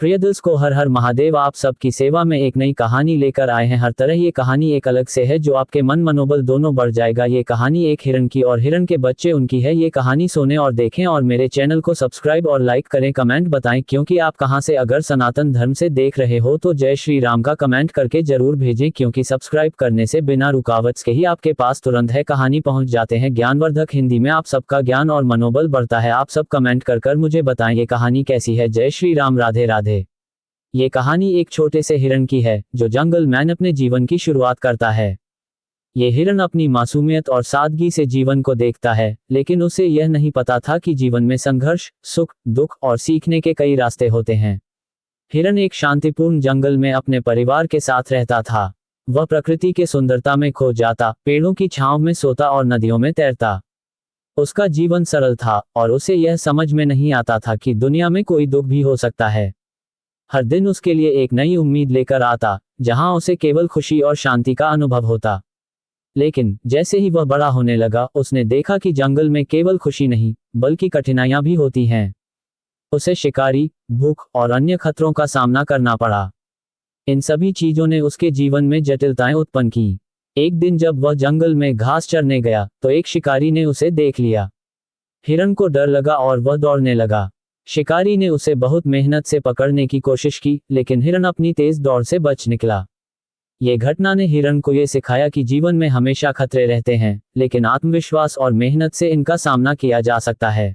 प्रिय दोस्तों, हर हर महादेव। आप सबकी सेवा में एक नई कहानी लेकर आए हैं। हर तरह ये कहानी एक अलग से है जो आपके मन मनोबल दोनों बढ़ जाएगा। ये कहानी एक हिरण की और हिरण के बच्चे उनकी है। ये कहानी सुने और देखें और मेरे चैनल को सब्सक्राइब और लाइक करें, कमेंट बताएं क्योंकि आप कहां से अगर सनातन धर्म से देख रहे हो तो जय श्री राम का कमेंट करके जरूर भेजें, क्योंकि सब्सक्राइब करने से बिना रुकावट के ही आपके पास तुरंत है कहानी पहुंच जाते हैं। ज्ञानवर्धक हिंदी में आप सबका ज्ञान और मनोबल बढ़ता है। आप सब कमेंट कर मुझे बताएं ये कहानी कैसी है। जय श्री राम, राधे राधे। ये कहानी एक छोटे से हिरण की है जो जंगल में अपने जीवन की शुरुआत करता है। ये हिरण अपनी मासूमियत और सादगी से जीवन को देखता है, लेकिन उसे यह नहीं पता था कि जीवन में संघर्ष, सुख, दुख और सीखने के कई रास्ते होते हैं। हिरण एक शांतिपूर्ण जंगल में अपने परिवार के साथ रहता था। वह प्रकृति के सुंदरता में खो जाता, पेड़ों की छांव में सोता और नदियों में तैरता। उसका जीवन सरल था और उसे यह समझ में नहीं आता था कि दुनिया में कोई दुख भी हो सकता है। हर दिन उसके लिए एक नई उम्मीद लेकर आता, जहां उसे केवल खुशी और शांति का अनुभव होता। लेकिन जैसे ही वह बड़ा होने लगा, उसने देखा कि जंगल में केवल खुशी नहीं बल्कि कठिनाइयां भी होती हैं। उसे शिकारी, भूख और अन्य खतरों का सामना करना पड़ा। इन सभी चीजों ने उसके जीवन में जटिलताएं उत्पन्न की। एक दिन जब वह जंगल में घास चरने गया तो एक शिकारी ने उसे देख लिया। हिरण को डर लगा और वह दौड़ने लगा। शिकारी ने उसे बहुत मेहनत से पकड़ने की कोशिश की, लेकिन हिरण अपनी तेज दौड़ से बच निकला। ये घटना ने हिरण को यह सिखाया कि जीवन में हमेशा खतरे रहते हैं, लेकिन आत्मविश्वास और मेहनत से इनका सामना किया जा सकता है।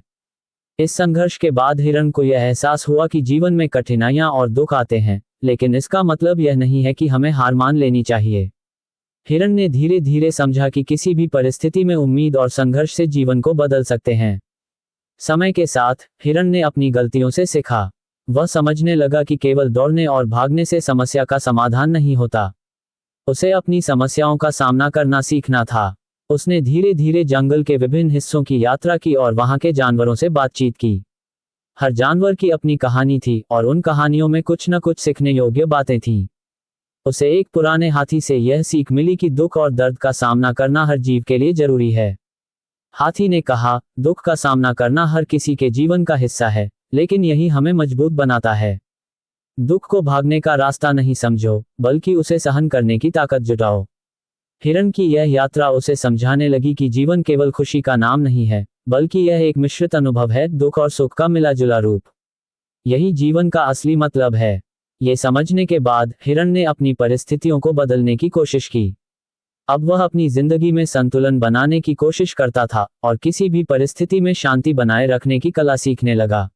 इस संघर्ष के बाद हिरण को यह एहसास हुआ कि जीवन में कठिनाइयां और दुख आते हैं, लेकिन इसका मतलब यह नहीं है कि हमें हार मान लेनी चाहिए। हिरण ने धीरे धीरे समझा कि किसी भी परिस्थिति में उम्मीद और संघर्ष से जीवन को बदल सकते हैं। समय के साथ हिरण ने अपनी गलतियों से सीखा। वह समझने लगा कि केवल दौड़ने और भागने से समस्या का समाधान नहीं होता। उसे अपनी समस्याओं का सामना करना सीखना था। उसने धीरे धीरे जंगल के विभिन्न हिस्सों की यात्रा की और वहां के जानवरों से बातचीत की। हर जानवर की अपनी कहानी थी और उन कहानियों में कुछ न कुछ सीखने योग्य बातें थीं। उसे एक पुराने हाथी से यह सीख मिली कि दुख और दर्द का सामना करना हर जीव के लिए जरूरी है। हाथी ने कहा, दुख का सामना करना हर किसी के जीवन का हिस्सा है, लेकिन यही हमें मजबूत बनाता है। दुख को भागने का रास्ता नहीं समझो, बल्कि उसे सहन करने की ताकत जुटाओ। हिरण की यह यात्रा उसे समझाने लगी कि जीवन केवल खुशी का नाम नहीं है, बल्कि यह एक मिश्रित अनुभव है, दुख और सुख का मिला जुला रूप। यही जीवन का असली मतलब है। ये समझने के बाद हिरण ने अपनी परिस्थितियों को बदलने की कोशिश की। अब वह अपनी जिंदगी में संतुलन बनाने की कोशिश करता था और किसी भी परिस्थिति में शांति बनाए रखने की कला सीखने लगा।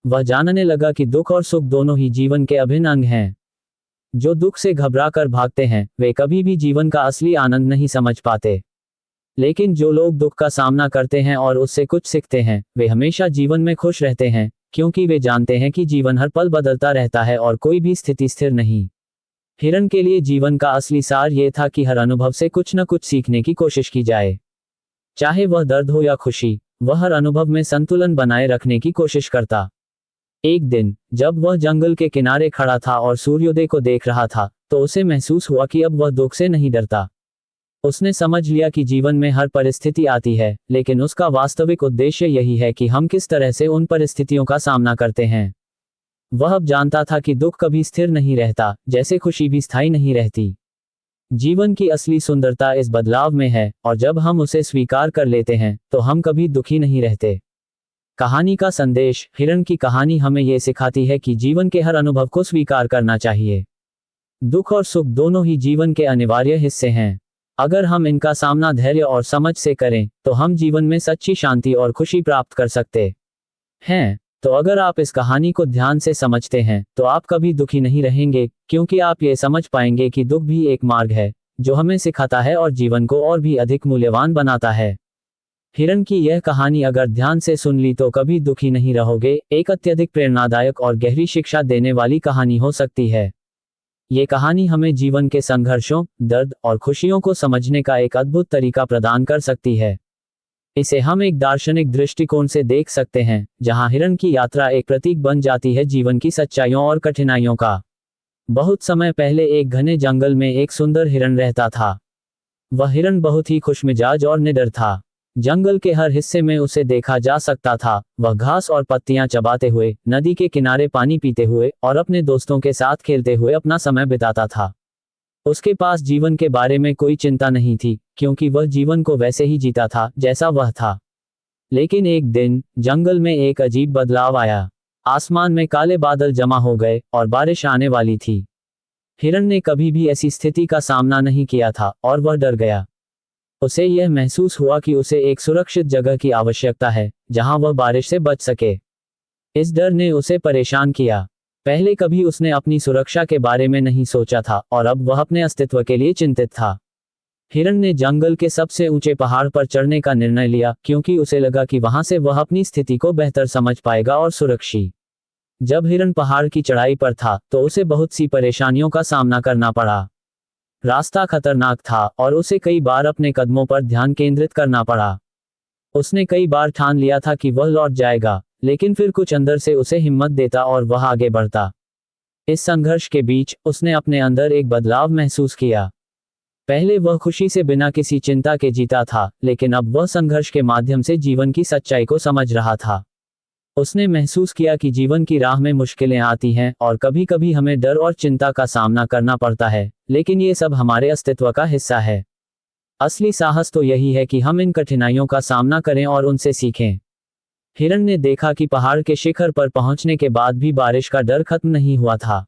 वह जानने लगा कि दुख और सुख दोनों ही जीवन के अभिन्न अंग हैं। जो दुख से घबरा कर भागते हैं वे कभी भी जीवन का असली आनंद नहीं समझ पाते, लेकिन जो लोग दुख का सामना करते हैं और उससे कुछ सीखते हैं वे हमेशा जीवन में खुश रहते हैं, क्योंकि वे जानते हैं कि जीवन हर पल बदलता रहता है और कोई भी स्थिति स्थिर नहीं। हिरण के लिए जीवन का असली सार यह था कि हर अनुभव से कुछ न कुछ सीखने की कोशिश की जाए। चाहे वह दर्द हो या खुशी, वह हर अनुभव में संतुलन बनाए रखने की कोशिश करता। एक दिन जब वह जंगल के किनारे खड़ा था और सूर्योदय को देख रहा था, तो उसे महसूस हुआ कि अब वह दुख से नहीं डरता। उसने समझ लिया कि जीवन में हर परिस्थिति आती है, लेकिन उसका वास्तविक उद्देश्य यही है कि हम किस तरह से उन परिस्थितियों का सामना करते हैं। वह अब जानता था कि दुख कभी स्थिर नहीं रहता, जैसे खुशी भी स्थायी नहीं रहती। जीवन की असली सुंदरता इस बदलाव में है, और जब हम उसे स्वीकार कर लेते हैं तो हम कभी दुखी नहीं रहते। कहानी का संदेश। हिरण की कहानी हमें यह सिखाती है कि जीवन के हर अनुभव को स्वीकार करना चाहिए। दुख और सुख दोनों ही जीवन के अनिवार्य हिस्से हैं। अगर हम इनका सामना धैर्य और समझ से करें तो हम जीवन में सच्ची शांति और खुशी प्राप्त कर सकते हैं। तो अगर आप इस कहानी को ध्यान से समझते हैं तो आप कभी दुखी नहीं रहेंगे, क्योंकि आप ये समझ पाएंगे कि दुख भी एक मार्ग है जो हमें सिखाता है और जीवन को और भी अधिक मूल्यवान बनाता है। हिरण की यह कहानी अगर ध्यान से सुन ली तो कभी दुखी नहीं रहोगे। एक अत्यधिक प्रेरणादायक और गहरी शिक्षा देने वाली कहानी हो सकती है। ये कहानी हमें जीवन के संघर्षों, दर्द और खुशियों को समझने का एक अद्भुत तरीका प्रदान कर सकती है। इसे हम एक दार्शनिक दृष्टिकोण से देख सकते हैं, जहां हिरण की यात्रा एक प्रतीक बन जाती है जीवन की सच्चाइयों और कठिनाइयों का। बहुत समय पहले एक घने जंगल में एक सुंदर हिरण रहता था। वह हिरण बहुत ही खुशमिजाज और निडर था। जंगल के हर हिस्से में उसे देखा जा सकता था। वह घास और पत्तियां चबाते हुए, नदी के किनारे पानी पीते हुए और अपने दोस्तों के साथ खेलते हुए अपना समय बिताता था। उसके पास जीवन के बारे में कोई चिंता नहीं थी, क्योंकि वह जीवन को वैसे ही जीता था जैसा वह था। लेकिन एक दिन जंगल में एक अजीब बदलाव आया। आसमान में काले बादल जमा हो गए और बारिश आने वाली थी। हिरण ने कभी भी ऐसी स्थिति का सामना नहीं किया था और वह डर गया। उसे यह महसूस हुआ कि उसे एक सुरक्षित जगह की आवश्यकता है, जहां वह बारिश से बच सके। इस डर ने उसे परेशान किया। पहले कभी उसने अपनी सुरक्षा के बारे में नहीं सोचा था और अब वह अपने अस्तित्व के लिए चिंतित था। हिरण ने जंगल के सबसे ऊंचे पहाड़ पर चढ़ने का निर्णय लिया, क्योंकि उसे लगा कि वहां से वह अपनी स्थिति को बेहतर समझ पाएगा और सुरक्षित। जब हिरण पहाड़ की चढ़ाई पर था तो उसे बहुत सी परेशानियों का सामना करना पड़ा। रास्ता खतरनाक था और उसे कई बार अपने कदमों पर ध्यान केंद्रित करना पड़ा। उसने कई बार ठान लिया था कि वह लौट जाएगा, लेकिन फिर कुछ अंदर से उसे हिम्मत देता और वह आगे बढ़ता। इस संघर्ष के बीच उसने अपने अंदर एक बदलाव महसूस किया। पहले वह खुशी से बिना किसी चिंता के जीता था, लेकिन अब वह संघर्ष के माध्यम से जीवन की सच्चाई को समझ रहा था। उसने महसूस किया कि जीवन की राह में मुश्किलें आती हैं और कभी कभी हमें डर और चिंता का सामना करना पड़ता है, लेकिन ये सब हमारे अस्तित्व का हिस्सा है। असली साहस तो यही है कि हम इन कठिनाइयों का सामना करें और उनसे सीखें। हिरण ने देखा कि पहाड़ के शिखर पर पहुंचने के बाद भी बारिश का डर खत्म नहीं हुआ था।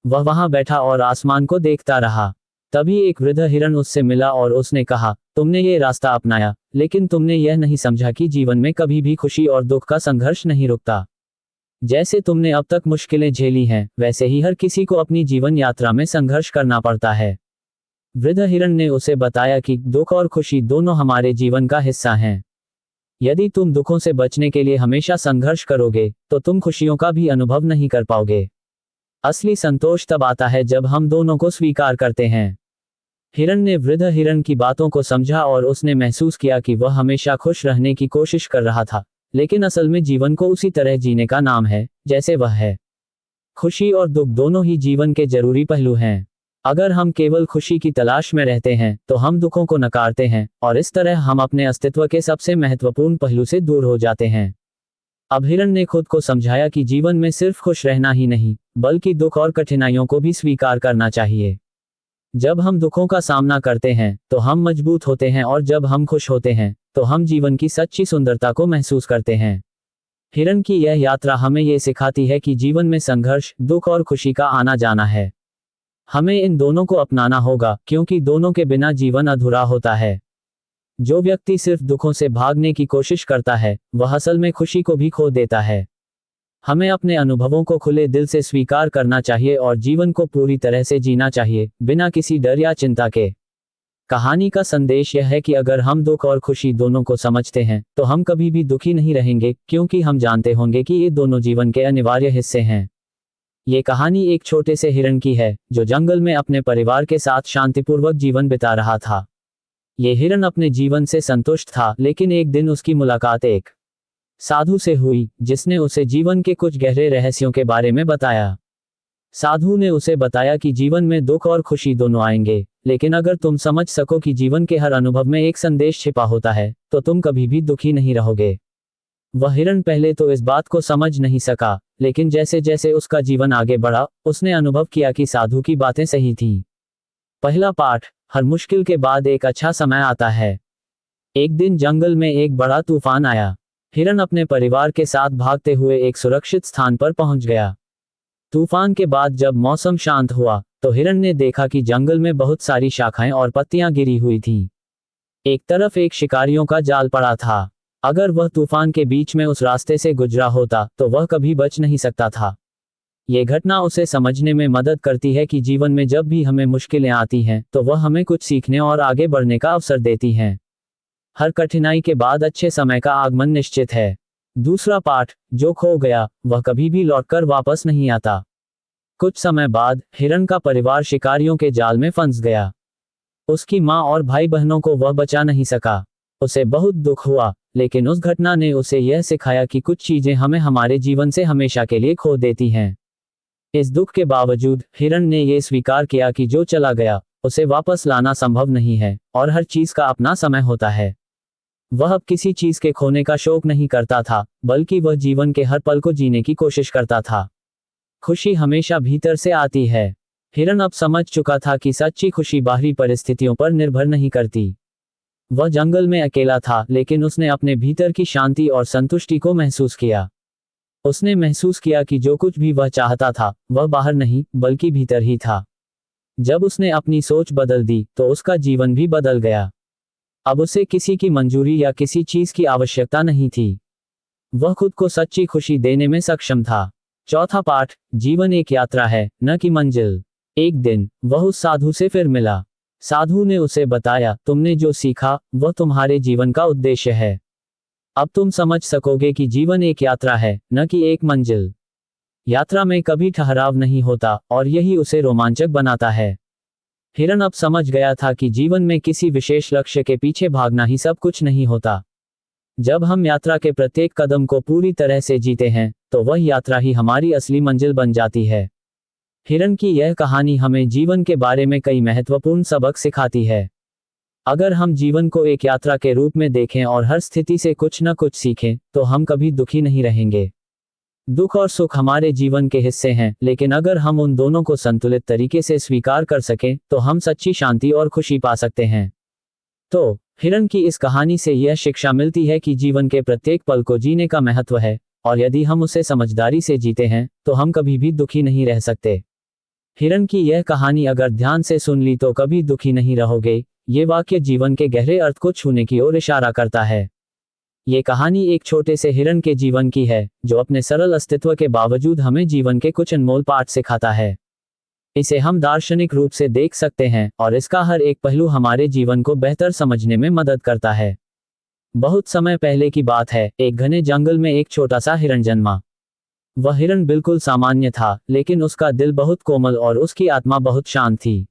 वह वहां बैठा और आसमान को देखता रहा। तभी एक वृद्ध हिरण उससे मिला और उसने कहा, तुमने ये रास्ता अपनाया, लेकिन तुमने यह नहीं समझा कि जीवन में कभी भी खुशी और दुख का संघर्ष नहीं रुकता। जैसे तुमने अब तक मुश्किलें झेली हैं, वैसे ही हर किसी को अपनी जीवन यात्रा में संघर्ष करना पड़ता है। वृद्ध हिरण ने उसे बताया कि दुख और खुशी दोनों हमारे जीवन का हिस्सा हैं। यदि तुम दुखों से बचने के लिए हमेशा संघर्ष करोगे, तो तुम खुशियों का भी अनुभव नहीं कर पाओगे। असली संतोष तब आता है जब हम दोनों को स्वीकार करते हैं। हिरण ने वृद्ध हिरण की बातों को समझा और उसने महसूस किया कि वह हमेशा खुश रहने की कोशिश कर रहा था, लेकिन असल में जीवन को उसी तरह जीने का नाम है जैसे वह है। खुशी और दुख दोनों ही जीवन के जरूरी पहलू हैं। अगर हम केवल खुशी की तलाश में रहते हैं तो हम दुखों को नकारते हैं और इस तरह हम अपने अस्तित्व के सबसे महत्वपूर्ण पहलू से दूर हो जाते हैं। अब हिरण ने खुद को समझाया कि जीवन में सिर्फ खुश रहना ही नहीं, बल्कि दुख और कठिनाइयों को भी स्वीकार करना चाहिए। जब हम दुखों का सामना करते हैं तो हम मजबूत होते हैं और जब हम खुश होते हैं तो हम जीवन की सच्ची सुंदरता को महसूस करते हैं। हिरण की यह यात्रा हमें ये सिखाती है कि जीवन में संघर्ष, दुख और खुशी का आना जाना है। हमें इन दोनों को अपनाना होगा, क्योंकि दोनों के बिना जीवन अधूरा होता है। जो व्यक्ति सिर्फ दुखों से भागने की कोशिश करता है, वह असल में खुशी को भी खो देता है। हमें अपने अनुभवों को खुले दिल से स्वीकार करना चाहिए और जीवन को पूरी तरह से जीना चाहिए, बिना किसी डर या चिंता के। कहानी का संदेश यह है कि अगर हम दुख और खुशी दोनों को समझते हैं तो हम कभी भी दुखी नहीं रहेंगे, क्योंकि हम जानते होंगे कि ये दोनों जीवन के अनिवार्य हिस्से हैं। ये कहानी एक छोटे से हिरण की है जो जंगल में अपने परिवार के साथ शांतिपूर्वक जीवन बिता रहा था। ये हिरण अपने जीवन से संतुष्ट था, लेकिन एक दिन उसकी मुलाकात एक साधु से हुई, जिसने उसे जीवन के कुछ गहरे रहस्यों के बारे में बताया। साधु ने उसे बताया कि जीवन में दुख और खुशी दोनों आएंगे, लेकिन अगर तुम समझ सको कि जीवन के हर अनुभव में एक संदेश छिपा होता है, तो तुम कभी भी दुखी नहीं रहोगे। वह हिरण पहले तो इस बात को समझ नहीं सका, लेकिन जैसे जैसे उसका जीवन आगे बढ़ा, उसने अनुभव किया कि साधु की बातें सही थीं। पहला पाठ, हर मुश्किल के बाद एक अच्छा समय आता है। एक दिन जंगल में एक बड़ा तूफान आया। हिरण अपने परिवार के साथ भागते हुए एक सुरक्षित स्थान पर पहुंच गया। तूफान के बाद जब मौसम शांत हुआ तो हिरण ने देखा कि जंगल में बहुत सारी शाखाएं और पत्तियां गिरी हुई थीं। एक तरफ एक शिकारियों का जाल पड़ा था। अगर वह तूफान के बीच में उस रास्ते से गुजरा होता तो वह कभी बच नहीं सकता था। ये घटना उसे समझने में मदद करती है कि जीवन में जब भी हमें मुश्किलें आती हैं तो वह हमें कुछ सीखने और आगे बढ़ने का अवसर देती हैं। हर कठिनाई के बाद अच्छे समय का आगमन निश्चित है। दूसरा पाठ, जो खो गया वह कभी भी लौटकर वापस नहीं आता। कुछ समय बाद हिरण का परिवार शिकारियों के जाल में फंस गया। उसकी माँ और भाई बहनों को वह बचा नहीं सका। उसे बहुत दुख हुआ, लेकिन उस घटना ने उसे यह सिखाया कि कुछ चीजें हमें हमारे जीवन से हमेशा के लिए खो देती हैं। इस दुख के बावजूद हिरण ने यह स्वीकार किया कि जो चला गया उसे वापस लाना संभव नहीं है और हर चीज का अपना समय होता है। वह अब किसी चीज के खोने का शौक नहीं करता था, बल्कि वह जीवन के हर पल को जीने की कोशिश करता था। खुशी हमेशा भीतर से आती है। हिरन अब समझ चुका था कि सच्ची खुशी बाहरी परिस्थितियों पर निर्भर नहीं करती। वह जंगल में अकेला था, लेकिन उसने अपने भीतर की शांति और संतुष्टि को महसूस किया। उसने महसूस किया कि जो कुछ भी वह चाहता था, वह बाहर नहीं, बल्कि भीतर ही था। जब उसने अपनी सोच बदल दी, तो उसका जीवन भी बदल गया। अब उसे किसी की मंजूरी या किसी चीज की आवश्यकता नहीं थी। वह खुद को सच्ची खुशी देने में सक्षम था। चौथा पाठ, जीवन एक यात्रा है, न कि मंजिल। एक दिन वह उस साधु से फिर मिला। साधु ने उसे बताया, तुमने जो सीखा वह तुम्हारे जीवन का उद्देश्य है। अब तुम समझ सकोगे कि जीवन एक यात्रा है, न कि एक मंजिल। यात्रा में कभी ठहराव नहीं होता, और यही उसे रोमांचक बनाता है। हिरन अब समझ गया था कि जीवन में किसी विशेष लक्ष्य के पीछे भागना ही सब कुछ नहीं होता। जब हम यात्रा के प्रत्येक कदम को पूरी तरह से जीते हैं, तो वह यात्रा ही हमारी असली मंजिल बन जाती है। हिरन की यह कहानी हमें जीवन के बारे में कई महत्वपूर्ण सबक सिखाती है। अगर हम जीवन को एक यात्रा के रूप में देखें और हर स्थिति से कुछ न कुछ सीखें, तो हम कभी दुखी नहीं रहेंगे। दुख और सुख हमारे जीवन के हिस्से हैं, लेकिन अगर हम उन दोनों को संतुलित तरीके से स्वीकार कर सकें, तो हम सच्ची शांति और खुशी पा सकते हैं। तो हिरन की इस कहानी से यह शिक्षा मिलती है कि जीवन के प्रत्येक पल को जीने का महत्व है, और यदि हम उसे समझदारी से जीते हैं, तो हम कभी भी दुखी नहीं रह सकते। हिरन की यह कहानी अगर ध्यान से सुन ली तो कभी दुखी नहीं रहोगे। ये वाक्य जीवन के गहरे अर्थ को छूने की ओर इशारा करता है। ये कहानी एक छोटे से हिरन के जीवन की है, जो अपने सरल अस्तित्व के बावजूद हमें जीवन के कुछ अनमोल पाठ सिखाता है। इसे हम दार्शनिक रूप से देख सकते हैं, और इसका हर एक पहलू हमारे जीवन को बेहतर समझने में मदद करता है। बहुत समय पहले की बात है, एक घने जंगल में एक छोटा सा हिरन जन्मा। वह हिरन बिल्कुल सामान्य था, लेकिन उसका दिल बहुत कोमल और उसकी आत्मा बहुत शांत थी।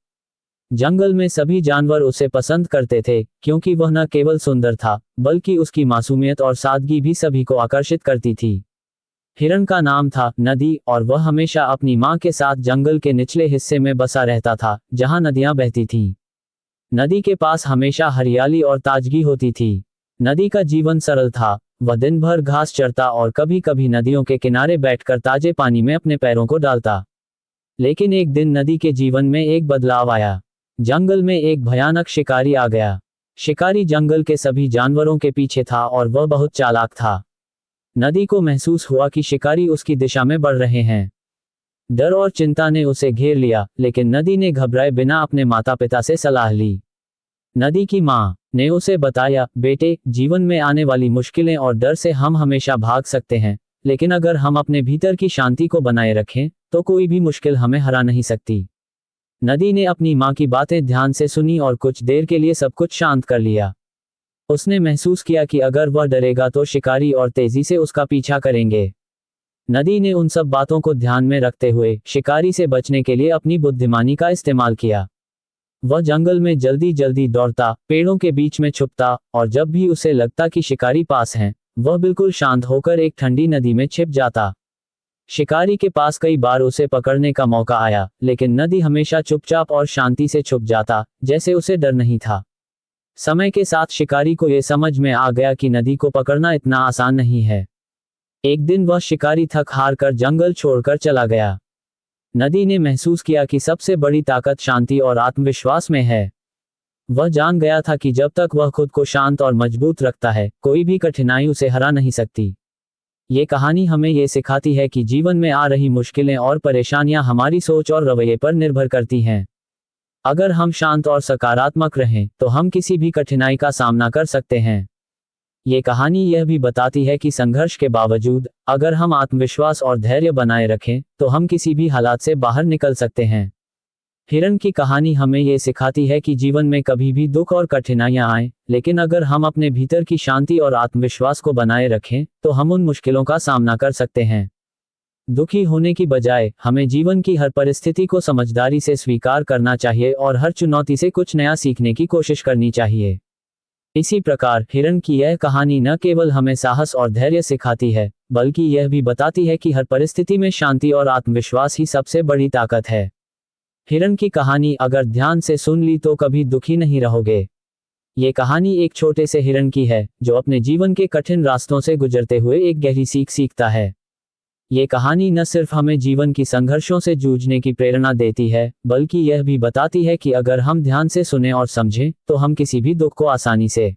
जंगल में सभी जानवर उसे पसंद करते थे, क्योंकि वह न केवल सुंदर था, बल्कि उसकी मासूमियत और सादगी भी सभी को आकर्षित करती थी। हिरन का नाम था नदी, और वह हमेशा अपनी मां के साथ जंगल के निचले हिस्से में बसा रहता था, जहां नदियां बहती थीं। नदी के पास हमेशा हरियाली और ताजगी होती थी। नदी का जीवन सरल था। वह दिन भर घास चरता और कभी कभी नदियों के किनारे बैठकर ताजे पानी में अपने पैरों को डालता। लेकिन एक दिन नदी के जीवन में एक बदलाव आया। जंगल में एक भयानक शिकारी आ गया। शिकारी जंगल के सभी जानवरों के पीछे था, और वह बहुत चालाक था। नदी को महसूस हुआ कि शिकारी उसकी दिशा में बढ़ रहे हैं। डर और चिंता ने उसे घेर लिया, लेकिन नदी ने घबराए बिना अपने माता पिता से सलाह ली। नदी की माँ ने उसे बताया, बेटे, जीवन में आने वाली मुश्किलें और डर से हम हमेशा भाग सकते हैं, लेकिन अगर हम अपने भीतर की शांति को बनाए रखें, तो कोई भी मुश्किल हमें हरा नहीं सकती। नदी ने अपनी माँ की बातें ध्यान से सुनी और कुछ देर के लिए सब कुछ शांत कर लिया। उसने महसूस किया कि अगर वह डरेगा तो शिकारी और तेजी से उसका पीछा करेंगे। नदी ने उन सब बातों को ध्यान में रखते हुए शिकारी से बचने के लिए अपनी बुद्धिमानी का इस्तेमाल किया। वह जंगल में जल्दी जल्दी दौड़ता, पेड़ों के बीच में छुपता, और जब भी उसे लगता कि शिकारी पास हैं, वह बिल्कुल शांत होकर एक ठंडी नदी में छिप जाता। शिकारी के पास कई बार उसे पकड़ने का मौका आया, लेकिन नदी हमेशा चुपचाप और शांति से छुप जाता, जैसे उसे डर नहीं था। समय के साथ शिकारी को यह समझ में आ गया कि नदी को पकड़ना इतना आसान नहीं है। एक दिन वह शिकारी थक हार कर जंगल छोड़कर चला गया। नदी ने महसूस किया कि सबसे बड़ी ताकत शांति और आत्मविश्वास में है। वह जान गया था कि जब तक वह खुद को शांत और मजबूत रखता है, कोई भी कठिनाई उसे हरा नहीं सकती। ये कहानी हमें ये सिखाती है कि जीवन में आ रही मुश्किलें और परेशानियां हमारी सोच और रवैये पर निर्भर करती हैं। अगर हम शांत और सकारात्मक रहें, तो हम किसी भी कठिनाई का सामना कर सकते हैं। ये कहानी यह भी बताती है कि संघर्ष के बावजूद अगर हम आत्मविश्वास और धैर्य बनाए रखें, तो हम किसी भी हालात से बाहर निकल सकते हैं। हिरन की कहानी हमें ये सिखाती है कि जीवन में कभी भी दुख और कठिनाइयां आएं, लेकिन अगर हम अपने भीतर की शांति और आत्मविश्वास को बनाए रखें, तो हम उन मुश्किलों का सामना कर सकते हैं। दुखी होने की बजाय हमें जीवन की हर परिस्थिति को समझदारी से स्वीकार करना चाहिए और हर चुनौती से कुछ नया सीखने की कोशिश करनी चाहिए। इसी प्रकार हिरन की यह कहानी न केवल हमें साहस और धैर्य सिखाती है, बल्कि यह भी बताती है कि हर परिस्थिति में शांति और आत्मविश्वास ही सबसे बड़ी ताकत है। हिरन की कहानी अगर ध्यान से सुन ली तो कभी दुखी नहीं रहोगे। ये कहानी एक छोटे से हिरण की है जो अपने जीवन के कठिन रास्तों से गुजरते हुए एक गहरी सीख सीखता है। ये कहानी न सिर्फ हमें जीवन की संघर्षों से जूझने की प्रेरणा देती है, बल्कि यह भी बताती है कि अगर हम ध्यान से सुने और समझें, तो हम किसी भी दुख को आसानी से।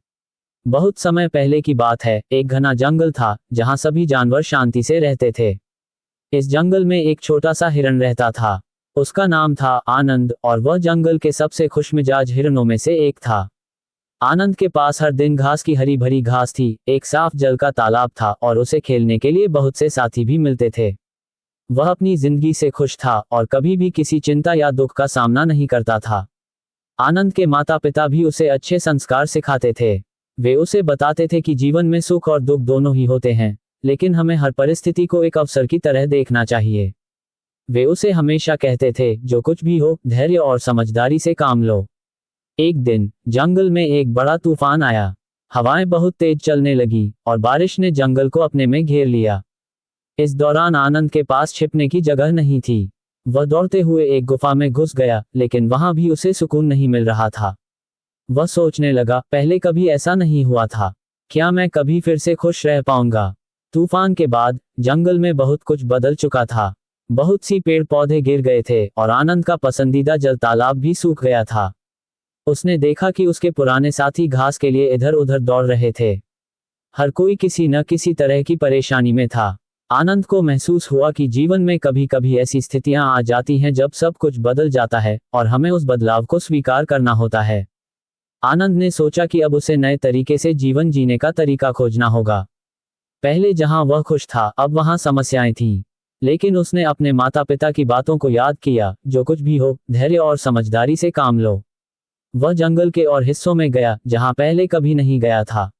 बहुत समय पहले की बात है, एक घना जंगल था जहां सभी जानवर शांति से रहते थे। इस जंगल में एक छोटा सा हिरण रहता था। उसका नाम था आनंद और वह जंगल के सबसे खुशमिजाज हिरणों में से एक था। आनंद के पास हर दिन घास की हरी भरी घास थी, एक साफ जल का तालाब था और उसे खेलने के लिए बहुत से साथी भी मिलते थे। वह अपनी जिंदगी से खुश था और कभी भी किसी चिंता या दुख का सामना नहीं करता था। आनंद के माता पिता भी उसे अच्छे संस्कार सिखाते थे। वे उसे बताते थे कि जीवन में सुख और दुख दोनों ही होते हैं, लेकिन हमें हर परिस्थिति को एक अवसर की तरह देखना चाहिए। वे उसे हमेशा कहते थे, जो कुछ भी हो, धैर्य और समझदारी से काम लो। एक दिन जंगल में एक बड़ा तूफान आया। हवाएं बहुत तेज चलने लगी और बारिश ने जंगल को अपने में घेर लिया। इस दौरान आनंद के पास छिपने की जगह नहीं थी। वह दौड़ते हुए एक गुफा में घुस गया, लेकिन वहां भी उसे सुकून नहीं मिल रहा था। वह सोचने लगा, पहले कभी ऐसा नहीं हुआ था। क्या मैं कभी फिर से खुश रह पाऊंगा? तूफान के बाद जंगल में बहुत कुछ बदल चुका था। बहुत सी पेड़ पौधे गिर गए थे और आनंद का पसंदीदा जल तालाब भी सूख गया था। उसने देखा कि उसके पुराने साथी घास के लिए इधर उधर दौड़ रहे थे। हर कोई किसी न किसी तरह की परेशानी में था। आनंद को महसूस हुआ कि जीवन में कभी कभी ऐसी स्थितियां आ जाती हैं जब सब कुछ बदल जाता है और हमें उस बदलाव को स्वीकार करना होता है। आनंद ने सोचा कि अब उसे नए तरीके से जीवन जीने का तरीका खोजना होगा। पहले जहां वह खुश था, अब वहां समस्याएं थीं। लेकिन उसने अपने माता पिता की बातों को याद किया, जो कुछ भी हो, धैर्य और समझदारी से काम लो। वह जंगल के और हिस्सों में गया जहां पहले कभी नहीं गया था।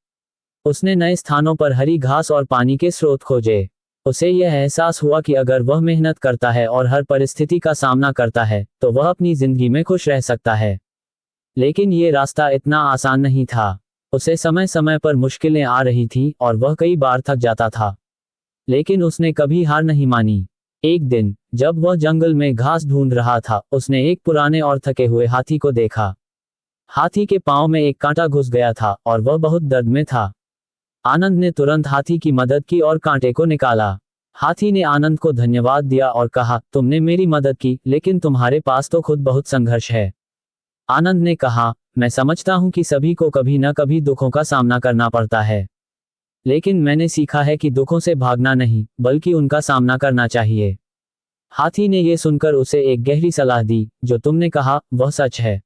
उसने नए स्थानों पर हरी घास और पानी के स्रोत खोजे। उसे यह एहसास हुआ कि अगर वह मेहनत करता है और हर परिस्थिति का सामना करता है, तो वह अपनी जिंदगी में खुश रह सकता है। लेकिन ये रास्ता इतना आसान नहीं था। उसे समय समय पर मुश्किलें आ रही थीं और वह कई बार थक जाता था। लेकिन उसने कभी हार नहीं मानी। एक दिन जब वह जंगल में घास ढूंढ रहा था, उसने एक पुराने और थके हुए हाथी को देखा। हाथी के पांव में एक कांटा घुस गया था और वह बहुत दर्द में था। आनंद ने तुरंत हाथी की मदद की और कांटे को निकाला। हाथी ने आनंद को धन्यवाद दिया और कहा, तुमने मेरी मदद की, लेकिन तुम्हारे पास तो खुद बहुत संघर्ष है। आनंद ने कहा, मैं समझता हूं कि सभी को कभी न कभी दुखों का सामना करना पड़ता है, लेकिन मैंने सीखा है कि दुखों से भागना नहीं, बल्कि उनका सामना करना चाहिए। हाथी ने यह सुनकर उसे एक गहरी सलाह दी, जो तुमने कहा वह सच है।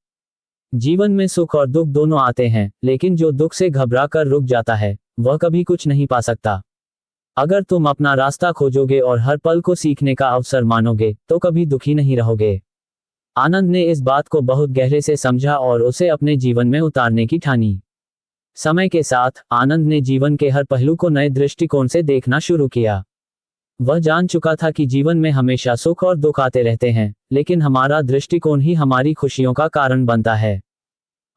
जीवन में सुख और दुख दोनों आते हैं, लेकिन जो दुख से घबरा कर रुक जाता है, वह कभी कुछ नहीं पा सकता। अगर तुम अपना रास्ता खोजोगे और हर पल को सीखने का अवसर मानोगे, तो कभी दुखी नहीं रहोगे। आनंद ने इस बात को बहुत गहरे से समझा और उसे अपने जीवन में उतारने की ठानी। समय के साथ आनंद ने जीवन के हर पहलू को नए दृष्टिकोण से देखना शुरू किया। वह जान चुका था कि जीवन में हमेशा सुख और दुख आते रहते हैं, लेकिन हमारा दृष्टिकोण ही हमारी खुशियों का कारण बनता है।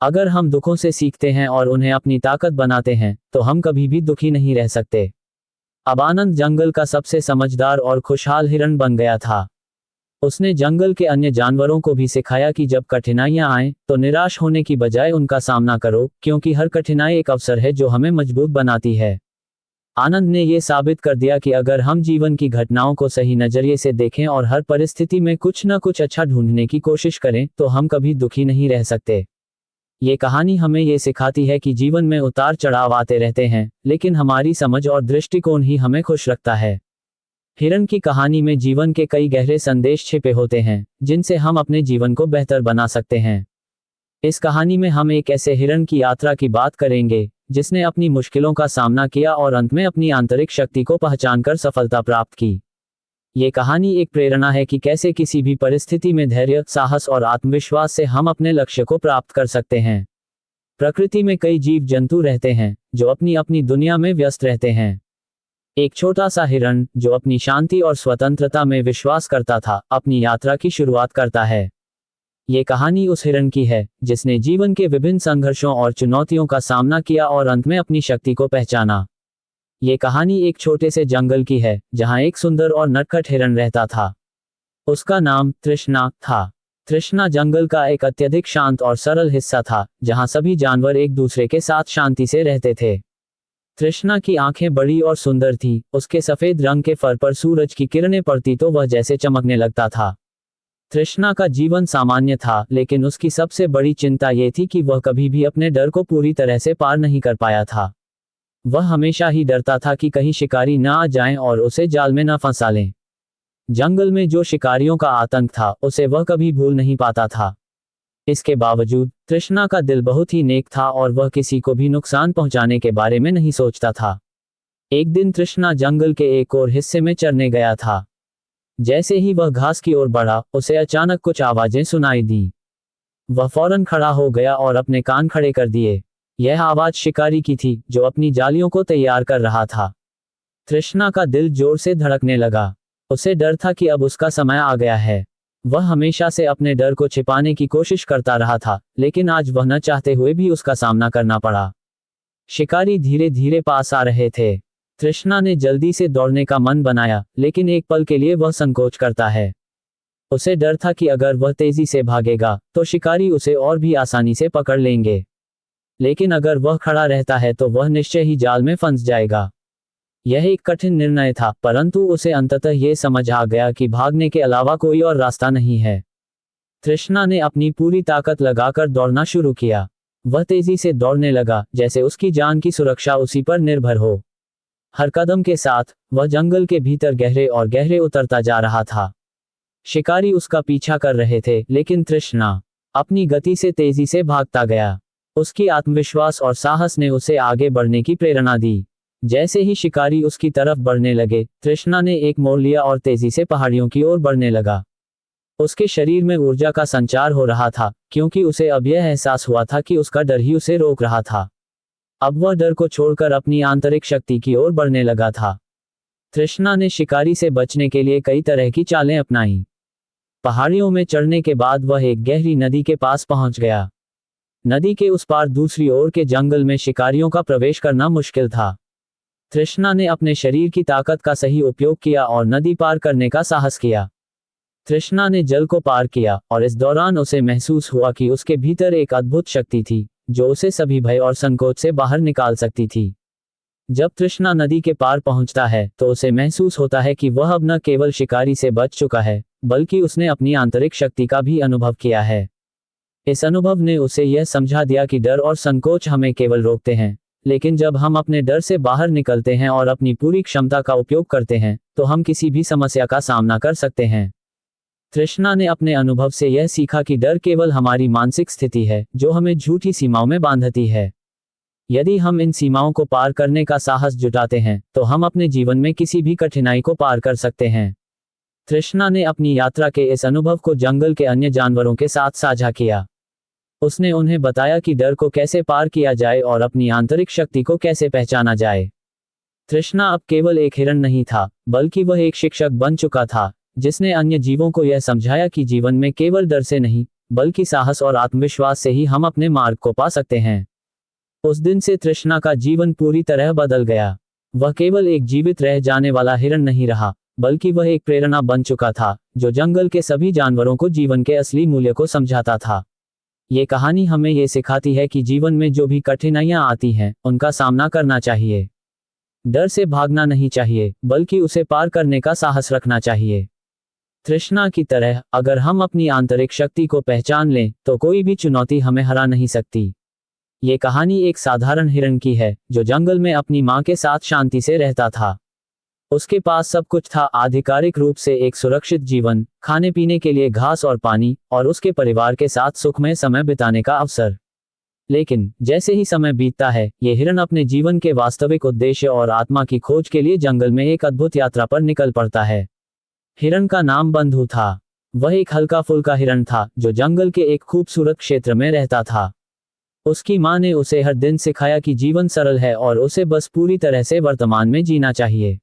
अगर हम दुखों से सीखते हैं और उन्हें अपनी ताकत बनाते हैं, तो हम कभी भी दुखी नहीं रह सकते। अब आनंद जंगल का सबसे समझदार और खुशहाल हिरण बन गया था। उसने जंगल के अन्य जानवरों को भी सिखाया कि जब कठिनाइयां आएं, तो निराश होने की बजाय उनका सामना करो, क्योंकि हर कठिनाई एक अवसर है जो हमें मजबूत बनाती है। आनंद ने यह साबित कर दिया कि अगर हम जीवन की घटनाओं को सही नजरिए से देखें और हर परिस्थिति में कुछ न कुछ अच्छा ढूंढने की कोशिश करें, तो हम कभी दुखी नहीं रह सकते। ये कहानी हमें ये सिखाती है कि जीवन में उतार चढ़ाव आते रहते हैं, लेकिन हमारी समझ और दृष्टिकोण ही हमें खुश रखता है। हिरण की कहानी में जीवन के कई गहरे संदेश छिपे होते हैं, जिनसे हम अपने जीवन को बेहतर बना सकते हैं। इस कहानी में हम एक ऐसे हिरण की यात्रा की बात करेंगे, जिसने अपनी मुश्किलों का सामना किया और अंत में अपनी आंतरिक शक्ति को पहचानकर सफलता प्राप्त की। ये कहानी एक प्रेरणा है कि कैसे किसी भी परिस्थिति में धैर्य, साहस और आत्मविश्वास से हम अपने लक्ष्य को प्राप्त कर सकते हैं। प्रकृति में कई जीव जंतु रहते हैं, जो अपनी अपनी दुनिया में व्यस्त रहते हैं। एक छोटा सा हिरण, जो अपनी शांति और स्वतंत्रता में विश्वास करता था, अपनी यात्रा की शुरुआत करता है। ये कहानी उस हिरण की है, जिसने जीवन के विभिन्न संघर्षों और चुनौतियों का सामना किया और अंत में अपनी शक्ति को पहचाना। ये कहानी एक छोटे से जंगल की है, जहां एक सुंदर और नटखट हिरण रहता था। उसका नाम तृष्णा था। तृष्णा जंगल का एक अत्यधिक शांत और सरल हिस्सा था, जहां सभी जानवर एक दूसरे के साथ शांति से रहते थे। तृष्णा की आंखें बड़ी और सुंदर थीं, उसके सफेद रंग के फर पर सूरज की किरणें पड़ती तो वह जैसे चमकने लगता था। तृष्णा का जीवन सामान्य था, लेकिन उसकी सबसे बड़ी चिंता ये थी कि वह कभी भी अपने डर को पूरी तरह से पार नहीं कर पाया था। वह हमेशा ही डरता था कि कहीं शिकारी न आ जाएं और उसे जाल में न फंसा लें। जंगल में जो शिकारियों का आतंक था, उसे वह कभी भूल नहीं पाता था। इसके बावजूद तृष्णा का दिल बहुत ही नेक था और वह किसी को भी नुकसान पहुंचाने के बारे में नहीं सोचता था। एक दिन तृष्णा जंगल के एक और हिस्से में चरने गया था। जैसे ही वह घास की ओर बढ़ा, उसे अचानक कुछ आवाजें सुनाई दी। वह फौरन खड़ा हो गया और अपने कान खड़े कर दिए। यह आवाज शिकारी की थी, जो अपनी जालियों को तैयार कर रहा था। तृष्णा का दिल जोर से धड़कने लगा। उसे डर था कि अब उसका समय आ गया है। वह हमेशा से अपने डर को छिपाने की कोशिश करता रहा था, लेकिन आज वह न चाहते हुए भी उसका सामना करना पड़ा। शिकारी धीरे धीरे पास आ रहे थे। तृष्णा ने जल्दी से दौड़ने का मन बनाया, लेकिन एक पल के लिए वह संकोच करता है। उसे डर था कि अगर वह तेजी से भागेगा तो शिकारी उसे और भी आसानी से पकड़ लेंगे। लेकिन अगर वह खड़ा रहता है तो वह निश्चय ही जाल में फंस जाएगा। यह एक कठिन निर्णय था, परंतु उसे अंततः यह समझ आ गया कि भागने के अलावा कोई और रास्ता नहीं है। तृष्णा ने अपनी पूरी ताकत लगाकर दौड़ना शुरू किया। वह तेजी से दौड़ने लगा, जैसे उसकी जान की सुरक्षा उसी पर निर्भर हो। हर कदम के साथ वह जंगल के भीतर गहरे और गहरे उतरता जा रहा था। शिकारी उसका पीछा कर रहे थे, लेकिन तृष्णा अपनी गति से तेजी से भागता गया। उसकी आत्मविश्वास और साहस ने उसे आगे बढ़ने की प्रेरणा दी। जैसे ही शिकारी उसकी तरफ बढ़ने लगे, तृष्णा ने एक मोड़ लिया और तेजी से पहाड़ियों की ओर बढ़ने लगा। उसके शरीर में ऊर्जा का संचार हो रहा था, क्योंकि उसे अब यह एहसास हुआ था कि उसका डर ही उसे रोक रहा था। अब वह डर को छोड़कर अपनी आंतरिक शक्ति की ओर बढ़ने लगा था। तृष्णा ने शिकारी से बचने के लिए कई तरह की चालें अपनाई। पहाड़ियों में चढ़ने के बाद वह एक गहरी नदी के पास पहुंच गया। नदी के उस पार दूसरी ओर के जंगल में शिकारियों का प्रवेश करना मुश्किल था। तृष्णा ने अपने शरीर की ताकत का सही उपयोग किया और नदी पार करने का साहस किया। तृष्णा ने जल को पार किया और इस दौरान उसे महसूस हुआ कि उसके भीतर एक अद्भुत शक्ति थी, जो उसे सभी भय और संकोच से बाहर निकाल सकती थी। जब तृष्णा नदी के पार पहुंचता है तो उसे महसूस होता है कि वह अब न केवल शिकारी से बच चुका है, बल्कि उसने अपनी आंतरिक शक्ति का भी अनुभव किया है। इस अनुभव ने उसे यह समझा दिया कि डर और संकोच हमें केवल रोकते हैं, लेकिन जब हम अपने डर से बाहर निकलते हैं और अपनी पूरी क्षमता का उपयोग करते हैं, तो हम किसी भी समस्या का सामना कर सकते हैं। तृष्णा ने अपने अनुभव से यह सीखा कि डर केवल हमारी मानसिक स्थिति है, जो हमें झूठी सीमाओं में बांधती है। यदि हम इन सीमाओं को पार करने का साहस जुटाते हैं, तो हम अपने जीवन में किसी भी कठिनाई को पार कर सकते हैं। तृष्णा ने अपनी यात्रा के इस अनुभव को जंगल के अन्य जानवरों के साथ साझा किया। उसने उन्हें बताया कि डर को कैसे पार किया जाए और अपनी आंतरिक शक्ति को कैसे पहचाना जाए। तृष्णा अब केवल एक हिरण नहीं था, बल्कि वह एक शिक्षक बन चुका था, जिसने अन्य जीवों को यह समझाया कि जीवन में केवल डर से नहीं, बल्कि साहस और आत्मविश्वास से ही हम अपने मार्ग को पा सकते हैं। उस दिन से तृष्णा का जीवन पूरी तरह बदल गया। वह केवल एक जीवित रह जाने वाला हिरण नहीं रहा, बल्कि वह एक प्रेरणा बन चुका था, जो जंगल के सभी जानवरों को जीवन के असली मूल्य को समझाता था। ये कहानी हमें ये सिखाती है कि जीवन में जो भी कठिनाइयां आती हैं, उनका सामना करना चाहिए। डर से भागना नहीं चाहिए, बल्कि उसे पार करने का साहस रखना चाहिए। तृष्णा की तरह अगर हम अपनी आंतरिक शक्ति को पहचान लें, तो कोई भी चुनौती हमें हरा नहीं सकती। ये कहानी एक साधारण हिरण की है, जो जंगल में अपनी मां के साथ शांति से रहता था। उसके पास सब कुछ था, आधिकारिक रूप से एक सुरक्षित जीवन, खाने पीने के लिए घास और पानी, और उसके परिवार के साथ सुखमय समय बिताने का अवसर। लेकिन जैसे ही समय बीतता है, ये हिरण अपने जीवन के वास्तविक उद्देश्य और आत्मा की खोज के लिए जंगल में एक अद्भुत यात्रा पर निकल पड़ता है। हिरण का नाम बंधु था। वह एक हल्का फुल्का हिरण था, जो जंगल के एक खूबसूरत क्षेत्र में रहता था। उसकी मां ने उसे हर दिन सिखाया कि जीवन सरल है और उसे बस पूरी तरह से वर्तमान में जीना चाहिए।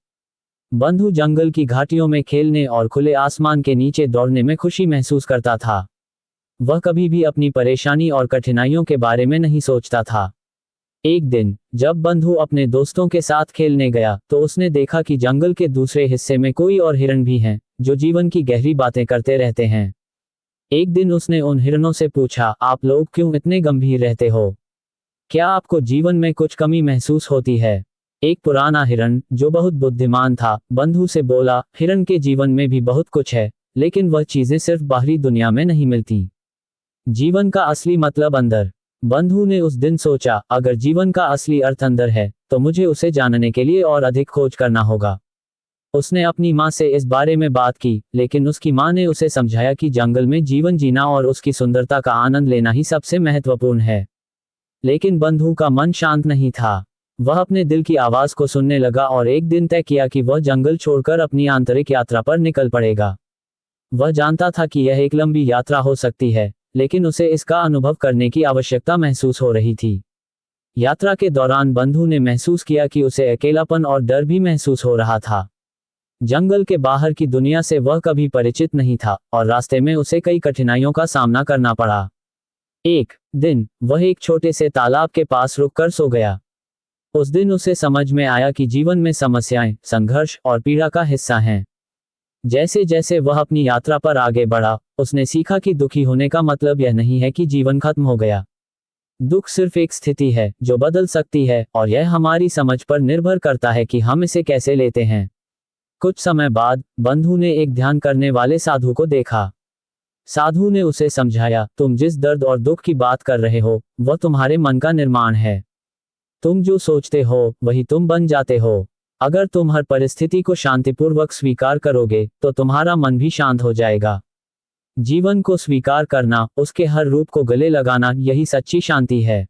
बंधु जंगल की घाटियों में खेलने और खुले आसमान के नीचे दौड़ने में खुशी महसूस करता था। वह कभी भी अपनी परेशानी और कठिनाइयों के बारे में नहीं सोचता था। एक दिन जब बंधु अपने दोस्तों के साथ खेलने गया, तो उसने देखा कि जंगल के दूसरे हिस्से में कोई और हिरण भी हैं, जो जीवन की गहरी बातें करते रहते हैं। एक दिन उसने उन हिरणों से पूछा, आप लोग क्यों इतने गंभीर रहते हो? क्या आपको जीवन में कुछ कमी महसूस होती है? एक पुराना हिरण, जो बहुत बुद्धिमान था, बंधु से बोला, हिरण के जीवन में भी बहुत कुछ है, लेकिन वह चीजें सिर्फ बाहरी दुनिया में नहीं मिलती। जीवन का असली मतलब अंदर। बंधु ने उस दिन सोचा, अगर जीवन का असली अर्थ अंदर है, तो मुझे उसे जानने के लिए और अधिक खोज करना होगा। उसने अपनी माँ से इस बारे में बात की, लेकिन उसकी माँ ने उसे समझाया कि जंगल में जीवन जीना और उसकी सुंदरता का आनंद लेना ही सबसे महत्वपूर्ण है। लेकिन बंधु का मन शांत नहीं था। वह अपने दिल की आवाज को सुनने लगा और एक दिन तय किया कि वह जंगल छोड़कर अपनी आंतरिक यात्रा पर निकल पड़ेगा। वह जानता था कि यह एक लंबी यात्रा हो सकती है, लेकिन उसे इसका अनुभव करने की आवश्यकता महसूस हो रही थी। यात्रा के दौरान बंधु ने महसूस किया कि उसे अकेलापन और डर भी महसूस हो रहा था। जंगल के बाहर की दुनिया से वह कभी परिचित नहीं था और रास्ते में उसे कई कठिनाइयों का सामना करना पड़ा। एक दिन वह एक छोटे से तालाब के पास रुककर सो गया। उस दिन उसे समझ में आया कि जीवन में समस्याएं, संघर्ष और पीड़ा का हिस्सा हैं। जैसे जैसे वह अपनी यात्रा पर आगे बढ़ा, उसने सीखा कि दुखी होने का मतलब यह नहीं है कि जीवन खत्म हो गया। दुख सिर्फ एक स्थिति है जो बदल सकती है, और यह हमारी समझ पर निर्भर करता है कि हम इसे कैसे लेते हैं। कुछ समय बाद बंधु ने एक ध्यान करने वाले साधु को देखा। साधु ने उसे समझाया, तुम जिस दर्द और दुख की बात कर रहे हो, वह तुम्हारे मन का निर्माण है। तुम जो सोचते हो वही तुम बन जाते हो। अगर तुम हर परिस्थिति को शांतिपूर्वक स्वीकार करोगे, तो तुम्हारा मन भी शांत हो जाएगा। जीवन को स्वीकार करना, उसके हर रूप को गले लगाना, यही सच्ची शांति है।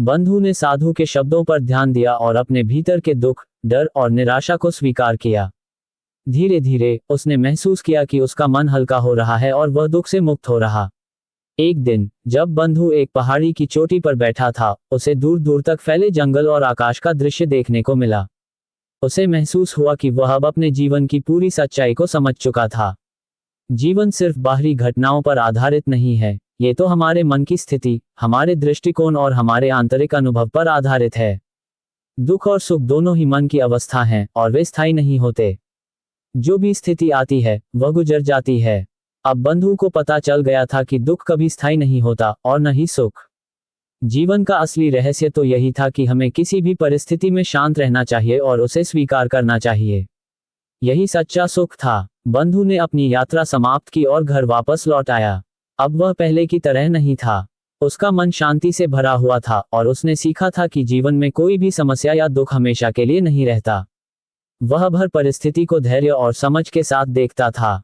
बंधु ने साधु के शब्दों पर ध्यान दिया और अपने भीतर के दुख, डर और निराशा को स्वीकार किया। धीरे धीरे उसने महसूस किया कि उसका मन हल्का हो रहा है और वह दुख से मुक्त हो रहा। एक दिन जब बंधु एक पहाड़ी की चोटी पर बैठा था, उसे दूर दूर तक फैले जंगल और आकाश का दृश्य देखने को मिला। उसे महसूस हुआ कि वह अब अपने जीवन की पूरी सच्चाई को समझ चुका था। जीवन सिर्फ बाहरी घटनाओं पर आधारित नहीं है, ये तो हमारे मन की स्थिति, हमारे दृष्टिकोण और हमारे आंतरिक अनुभव पर आधारित है। दुख और सुख दोनों ही मन की अवस्था हैं और वे स्थायी नहीं होते। जो भी स्थिति आती है वह गुजर जाती है। अब बंधु को पता चल गया था कि दुख कभी स्थायी नहीं होता और न ही सुख। जीवन का असली रहस्य तो यही था कि हमें किसी भी परिस्थिति में शांत रहना चाहिए और उसे स्वीकार करना चाहिए। यही सच्चा सुख था। बंधु ने अपनी यात्रा समाप्त की और घर वापस लौट आया। अब वह पहले की तरह नहीं था। उसका मन शांति से भरा हुआ था और उसने सीखा था कि जीवन में कोई भी समस्या या दुख हमेशा के लिए नहीं रहता। वह हर परिस्थिति को धैर्य और समझ के साथ देखता था।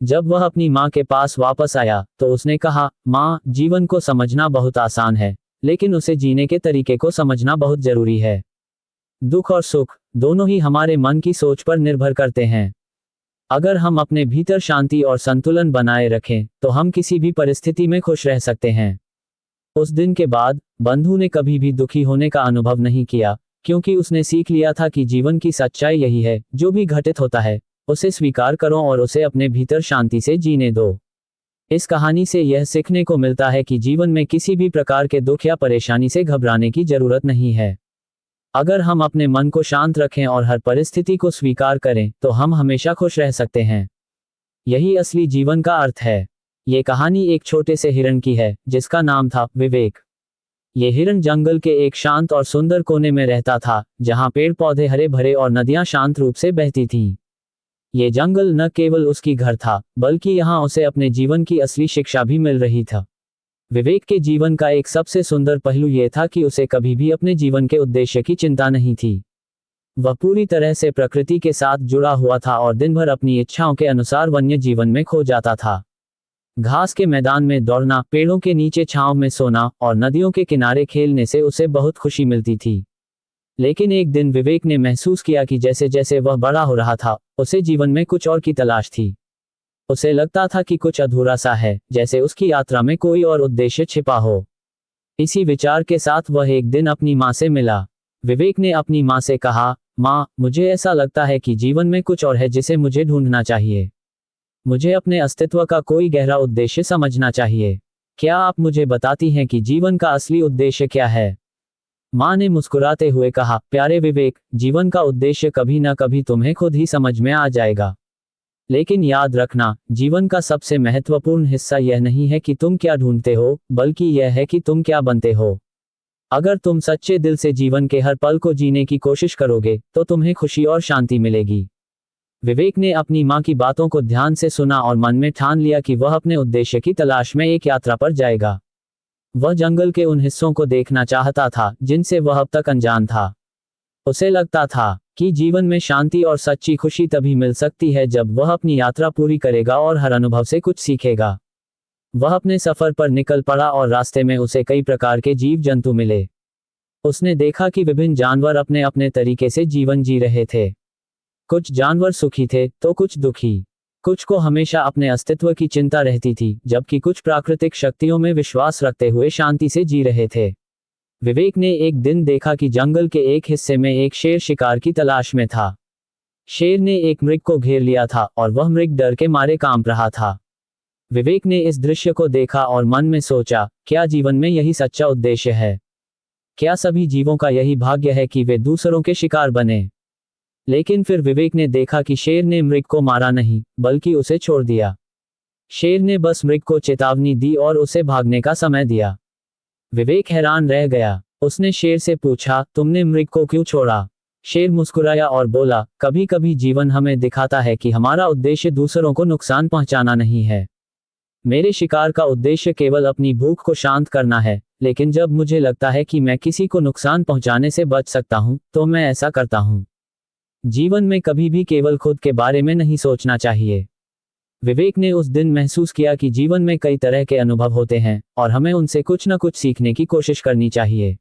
जब वह अपनी माँ के पास वापस आया तो उसने कहा, माँ, जीवन को समझना बहुत आसान है, लेकिन उसे जीने के तरीके को समझना बहुत जरूरी है। दुख और सुख दोनों ही हमारे मन की सोच पर निर्भर करते हैं। अगर हम अपने भीतर शांति और संतुलन बनाए रखें, तो हम किसी भी परिस्थिति में खुश रह सकते हैं। उस दिन के बाद बंधु ने कभी भी दुखी होने का अनुभव नहीं किया, क्योंकि उसने सीख लिया था कि जीवन की सच्चाई यही है, जो भी घटित होता है उसे स्वीकार करो और उसे अपने भीतर शांति से जीने दो। इस कहानी से यह सीखने को मिलता है कि जीवन में किसी भी प्रकार के दुख या परेशानी से घबराने की जरूरत नहीं है। अगर हम अपने मन को शांत रखें और हर परिस्थिति को स्वीकार करें, तो हम हमेशा खुश रह सकते हैं। यही असली जीवन का अर्थ है। ये कहानी एक छोटे से हिरण की है, जिसका नाम था विवेक। ये हिरण जंगल के एक शांत और सुंदर कोने में रहता था, जहां पेड़ पौधे हरे भरे और नदियां शांत रूप से बहती थीं। ये जंगल न केवल उसकी घर था, बल्कि यहाँ उसे अपने जीवन की असली शिक्षा भी मिल रही था। विवेक के जीवन का एक सबसे सुंदर पहलू यह था कि उसे कभी भी अपने जीवन के उद्देश्य की चिंता नहीं थी। वह पूरी तरह से प्रकृति के साथ जुड़ा हुआ था और दिन भर अपनी इच्छाओं के अनुसार वन्य जीवन में खो जाता था। घास के मैदान में दौड़ना, पेड़ों के नीचे छांव में सोना और नदियों के किनारे खेलने से उसे बहुत खुशी मिलती थी। लेकिन एक दिन विवेक ने महसूस किया कि जैसे जैसे वह बड़ा हो रहा था, उसे जीवन में कुछ और की तलाश थी। उसे लगता था कि कुछ अधूरा सा है, जैसे उसकी यात्रा में कोई और उद्देश्य छिपा हो। इसी विचार के साथ वह एक दिन अपनी माँ से मिला। विवेक ने अपनी माँ से कहा, माँ, मुझे ऐसा लगता है कि जीवन में कुछ और है जिसे मुझे ढूंढना चाहिए। मुझे अपने अस्तित्व का कोई गहरा उद्देश्य समझना चाहिए। क्या आप मुझे बताती हैं कि जीवन का असली उद्देश्य क्या है? माँ ने मुस्कुराते हुए कहा, प्यारे विवेक, जीवन का उद्देश्य कभी न कभी तुम्हें खुद ही समझ में आ जाएगा। लेकिन याद रखना, जीवन का सबसे महत्वपूर्ण हिस्सा यह नहीं है कि तुम क्या ढूंढते हो, बल्कि यह है कि तुम क्या बनते हो। अगर तुम सच्चे दिल से जीवन के हर पल को जीने की कोशिश करोगे, तो तुम्हें खुशी और शांति मिलेगी। विवेक ने अपनी माँ की बातों को ध्यान से सुना और मन में ठान लिया कि वह अपने उद्देश्य की तलाश में एक यात्रा पर जाएगा। वह जंगल के उन हिस्सों को देखना चाहता था जिनसे वह अब तक अनजान था। उसे लगता था कि जीवन में शांति और सच्ची खुशी तभी मिल सकती है जब वह अपनी यात्रा पूरी करेगा और हर अनुभव से कुछ सीखेगा। वह अपने सफर पर निकल पड़ा और रास्ते में उसे कई प्रकार के जीव जंतु मिले। उसने देखा कि विभिन्न जानवर अपने अपने तरीके से जीवन जी रहे थे। कुछ जानवर सुखी थे तो कुछ दुखी। कुछ को हमेशा अपने अस्तित्व की चिंता रहती थी, जबकि कुछ प्राकृतिक शक्तियों में विश्वास रखते हुए शांति से जी रहे थे। विवेक ने एक दिन देखा कि जंगल के एक हिस्से में एक शेर शिकार की तलाश में था। शेर ने एक मृग को घेर लिया था और वह मृग डर के मारे कांप रहा था। विवेक ने इस दृश्य को देखा और मन में सोचा, क्या जीवन में यही सच्चा उद्देश्य है? क्या सभी जीवों का यही भाग्य है कि वे दूसरों के शिकार बने? लेकिन फिर विवेक ने देखा कि शेर ने मृग को मारा नहीं, बल्कि उसे छोड़ दिया। शेर ने बस मृग को चेतावनी दी और उसे भागने का समय दिया। विवेक हैरान रह गया। उसने शेर से पूछा, तुमने मृग को क्यों छोड़ा? शेर मुस्कुराया और बोला, कभी कभी जीवन हमें दिखाता है कि हमारा उद्देश्य दूसरों को नुकसान पहुंचाना नहीं है। मेरे शिकार का उद्देश्य केवल अपनी भूख को शांत करना है, लेकिन जब मुझे लगता है कि मैं किसी को नुकसान पहुंचाने से बच सकता हूं, तो मैं ऐसा करता हूं। जीवन में कभी भी केवल खुद के बारे में नहीं सोचना चाहिए। विवेक ने उस दिन महसूस किया कि जीवन में कई तरह के अनुभव होते हैं और हमें उनसे कुछ न कुछ सीखने की कोशिश करनी चाहिए।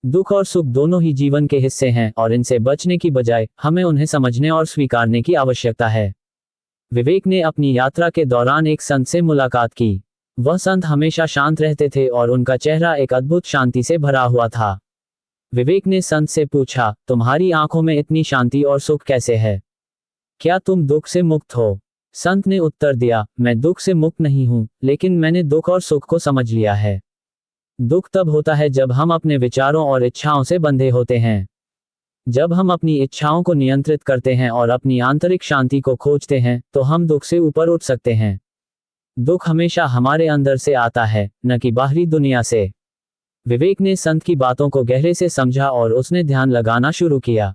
दुख और सुख दोनों ही जीवन के हिस्से हैं और इनसे बचने की बजाय हमें उन्हें समझने और स्वीकारने की आवश्यकता है। विवेक ने अपनी यात्रा के दौरान एक संत से मुलाकात की। वह संत हमेशा शांत रहते थे और उनका चेहरा एक अद्भुत शांति से भरा हुआ था। विवेक ने संत से पूछा, तुम्हारी आंखों में इतनी शांति और सुख कैसे है? क्या तुम दुख से मुक्त हो? संत ने उत्तर दिया, मैं दुख से मुक्त नहीं हूं, लेकिन मैंने दुख और सुख को समझ लिया है। दुख तब होता है जब हम अपने विचारों और इच्छाओं से बंधे होते हैं। जब हम अपनी इच्छाओं को नियंत्रित करते हैं और अपनी आंतरिक शांति को खोजते हैं, तो हम दुख से ऊपर उठ सकते हैं। दुख हमेशा हमारे अंदर से आता है, न कि बाहरी दुनिया से। विवेक ने संत की बातों को गहरे से समझा और उसने ध्यान लगाना शुरू किया।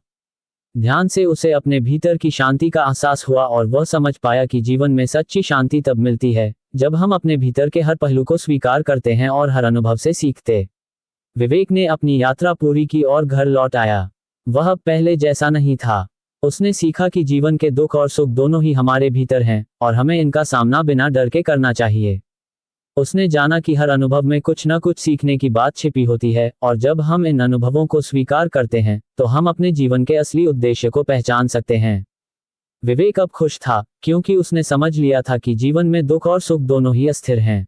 ध्यान से उसे अपने भीतर की शांति का एहसास हुआ और वह समझ पाया कि जीवन में सच्ची शांति तब मिलती है जब हम अपने भीतर के हर पहलू को स्वीकार करते हैं और हर अनुभव से सीखते। विवेक ने अपनी यात्रा पूरी की और घर लौट आया। वह अब पहले जैसा नहीं था। उसने सीखा कि जीवन के दुख और सुख दोनों ही हमारे भीतर हैं और हमें इनका सामना बिना डर के करना चाहिए। उसने जाना कि हर अनुभव में कुछ न कुछ सीखने की बात छिपी होती है और जब हम इन अनुभवों को स्वीकार करते हैं, तो हम अपने जीवन के असली उद्देश्य को पहचान सकते हैं। विवेक अब खुश था, क्योंकि उसने समझ लिया था कि जीवन में दुख और सुख दोनों ही अस्थिर हैं।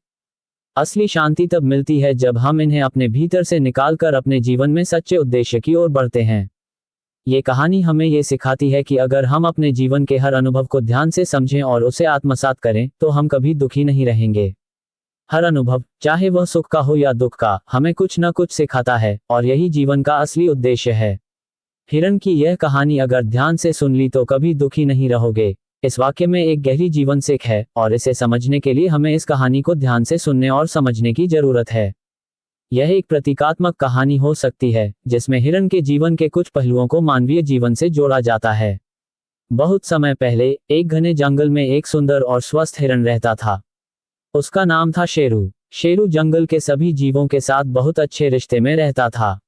असली शांति तब मिलती है जब हम इन्हें अपने भीतर से निकालकर अपने जीवन में सच्चे उद्देश्य की ओर बढ़ते हैं। ये कहानी हमें ये सिखाती है कि अगर हम अपने जीवन के हर अनुभव को ध्यान से समझें और उसे आत्मसात करें, तो हम कभी दुखी नहीं रहेंगे। हर अनुभव, चाहे वह सुख का हो या दुख का, हमें कुछ न कुछ सिखाता है और यही जीवन का असली उद्देश्य है। हिरण की यह कहानी अगर ध्यान से सुन ली तो कभी दुखी नहीं रहोगे। इस वाक्य में एक गहरी जीवन सीख है और इसे समझने के लिए हमें इस कहानी को ध्यान से सुनने और समझने की जरूरत है। यह एक प्रतीकात्मक कहानी हो सकती है जिसमें हिरण के जीवन के कुछ पहलुओं को मानवीय जीवन से जोड़ा जाता है। बहुत समय पहले एक घने जंगल में एक सुंदर और स्वस्थ हिरण रहता था। उसका नाम था शेरू। शेरू जंगल के सभी जीवों के साथ बहुत अच्छे रिश्ते में रहता था।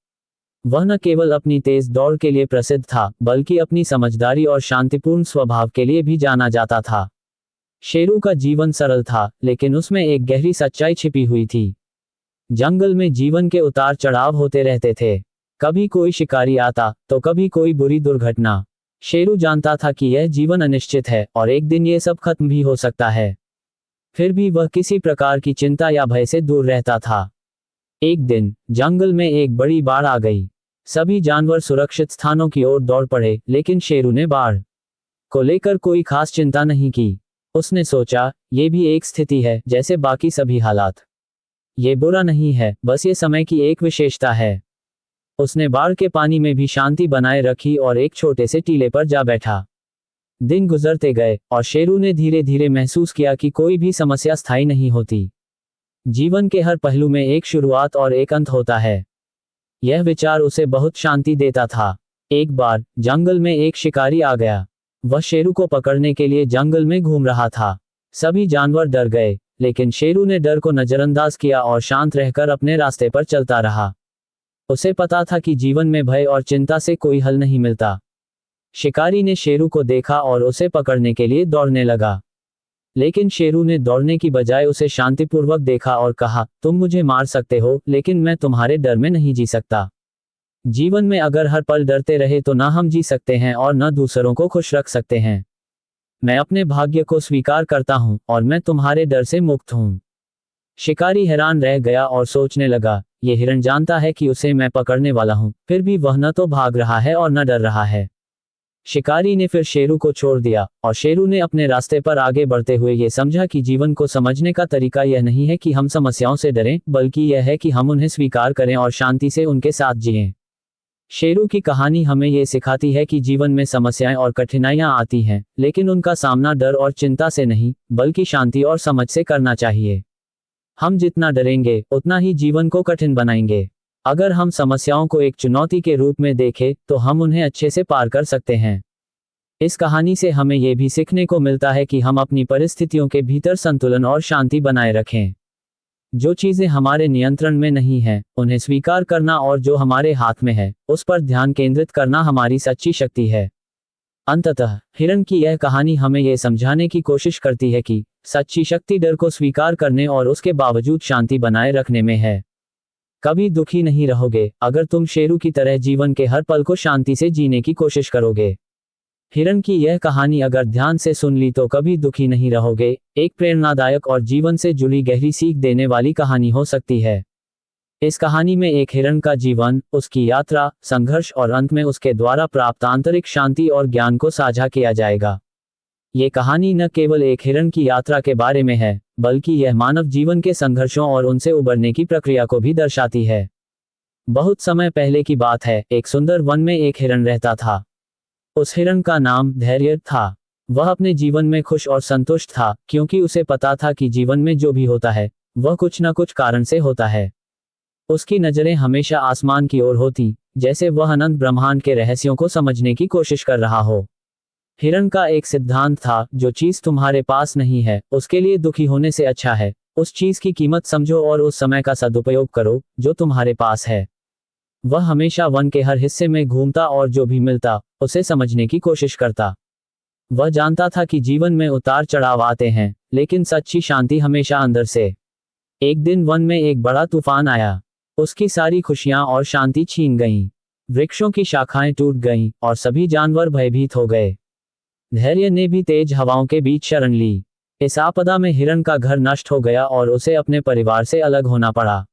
वह न केवल अपनी तेज दौड़ के लिए प्रसिद्ध था, बल्कि अपनी समझदारी और शांतिपूर्ण स्वभाव के लिए भी जाना जाता था। शेरू का जीवन सरल था, लेकिन उसमें एक गहरी सच्चाई छिपी हुई थी। जंगल में जीवन के उतार चढ़ाव होते रहते थे। कभी कोई शिकारी आता, तो कभी कोई बुरी दुर्घटना। शेरू जानता था कि यह जीवन अनिश्चित है और एक दिन ये सब खत्म भी हो सकता है। फिर भी वह किसी प्रकार की चिंता या भय से दूर रहता था। एक दिन जंगल में एक बड़ी बाढ़ आ गई। सभी जानवर सुरक्षित स्थानों की ओर दौड़ पड़े, लेकिन शेरू ने बाढ़ को लेकर कोई खास चिंता नहीं की। उसने सोचा, ये भी एक स्थिति है जैसे बाकी सभी हालात। ये बुरा नहीं है, बस ये समय की एक विशेषता है। उसने बाढ़ के पानी में भी शांति बनाए रखी और एक छोटे से टीले पर जा बैठा। दिन गुजरते गए और शेरू ने धीरे धीरे महसूस किया कि कोई भी समस्या स्थायी नहीं होती। जीवन के हर पहलू में एक शुरुआत और एक अंत होता है। यह विचार उसे बहुत शांति देता था। एक बार जंगल में एक शिकारी आ गया। वह शेरू को पकड़ने के लिए जंगल में घूम रहा था। सभी जानवर डर गए, लेकिन शेरू ने डर को नजरअंदाज किया और शांत रहकर अपने रास्ते पर चलता रहा। उसे पता था कि जीवन में भय और चिंता से कोई हल नहीं मिलता। शिकारी ने शेरू को देखा और उसे पकड़ने के लिए दौड़ने लगा, लेकिन शेरू ने दौड़ने की बजाय उसे शांतिपूर्वक देखा और कहा, तुम मुझे मार सकते हो, लेकिन मैं तुम्हारे डर में नहीं जी सकता। जीवन में अगर हर पल डरते रहे तो ना हम जी सकते हैं और न दूसरों को खुश रख सकते हैं। मैं अपने भाग्य को स्वीकार करता हूं और मैं तुम्हारे डर से मुक्त हूं। शिकारी हैरान रह गया और सोचने लगा, ये हिरण जानता है कि उसे मैं पकड़ने वाला हूं, फिर भी वह न तो भाग रहा है और न डर रहा है। शिकारी ने फिर शेरू को छोड़ दिया और शेरू ने अपने रास्ते पर आगे बढ़ते हुए ये समझा कि जीवन को समझने का तरीका यह नहीं है कि हम समस्याओं से डरें, बल्कि यह है कि हम उन्हें स्वीकार करें और शांति से उनके साथ जिएं। शेरू की कहानी हमें ये सिखाती है कि जीवन में समस्याएं और कठिनाइयां आती हैं, लेकिन उनका सामना डर और चिंता से नहीं, बल्कि शांति और समझ से करना चाहिए। हम जितना डरेंगे उतना ही जीवन को कठिन बनाएंगे। अगर हम समस्याओं को एक चुनौती के रूप में देखें तो हम उन्हें अच्छे से पार कर सकते हैं। इस कहानी से हमें यह भी सीखने को मिलता है कि हम अपनी परिस्थितियों के भीतर संतुलन और शांति बनाए रखें। जो चीजें हमारे नियंत्रण में नहीं हैं, उन्हें स्वीकार करना और जो हमारे हाथ में है, उस पर ध्यान केंद्रित करना हमारी सच्ची शक्ति है। अंततः हिरण की यह कहानी हमें यह समझाने की कोशिश करती है कि सच्ची शक्ति डर को स्वीकार करने और उसके बावजूद शांति बनाए रखने में है। कभी दुखी नहीं रहोगे अगर तुम शेरू की तरह जीवन के हर पल को शांति से जीने की कोशिश करोगे। हिरण की यह कहानी अगर ध्यान से सुन ली तो कभी दुखी नहीं रहोगे, एक प्रेरणादायक और जीवन से जुड़ी गहरी सीख देने वाली कहानी हो सकती है। इस कहानी में एक हिरण का जीवन, उसकी यात्रा, संघर्ष और अंत में उसके द्वारा प्राप्त आंतरिक शांति और ज्ञान को साझा किया जाएगा। ये कहानी न केवल एक हिरण की यात्रा के बारे में है, बल्कि यह मानव जीवन के संघर्षों और उनसे उबरने की प्रक्रिया को भी दर्शाती है। बहुत समय पहले की बात है, एक सुंदर वन में एक हिरण रहता था। उस हिरण का नाम धैर्य था। वह अपने जीवन में खुश और संतुष्ट था, क्योंकि उसे पता था कि जीवन में जो भी होता है वह कुछ न कुछ कारण से होता है। उसकी नजरें हमेशा आसमान की ओर होती, जैसे वह अनंत ब्रह्मांड के रहस्यों को समझने की कोशिश कर रहा हो। हिरण का एक सिद्धांत था, जो चीज तुम्हारे पास नहीं है उसके लिए दुखी होने से अच्छा है उस चीज की कीमत समझो और उस समय का सदुपयोग करो जो तुम्हारे पास है। वह हमेशा वन के हर हिस्से में घूमता और जो भी मिलता उसे समझने की कोशिश करता। वह जानता था कि जीवन में उतार चढ़ाव आते हैं, लेकिन सच्ची शांति हमेशा अंदर से। एक दिन वन में एक बड़ा तूफान आया। उसकी सारी खुशियां और शांति छीन गईं। वृक्षों की शाखाएं टूट गईं और सभी जानवर भयभीत हो गए। धैर्य ने भी तेज हवाओं के बीच शरण ली। इस आपदा में हिरण का घर नष्ट हो गया और उसे अपने परिवार से अलग होना पड़ा।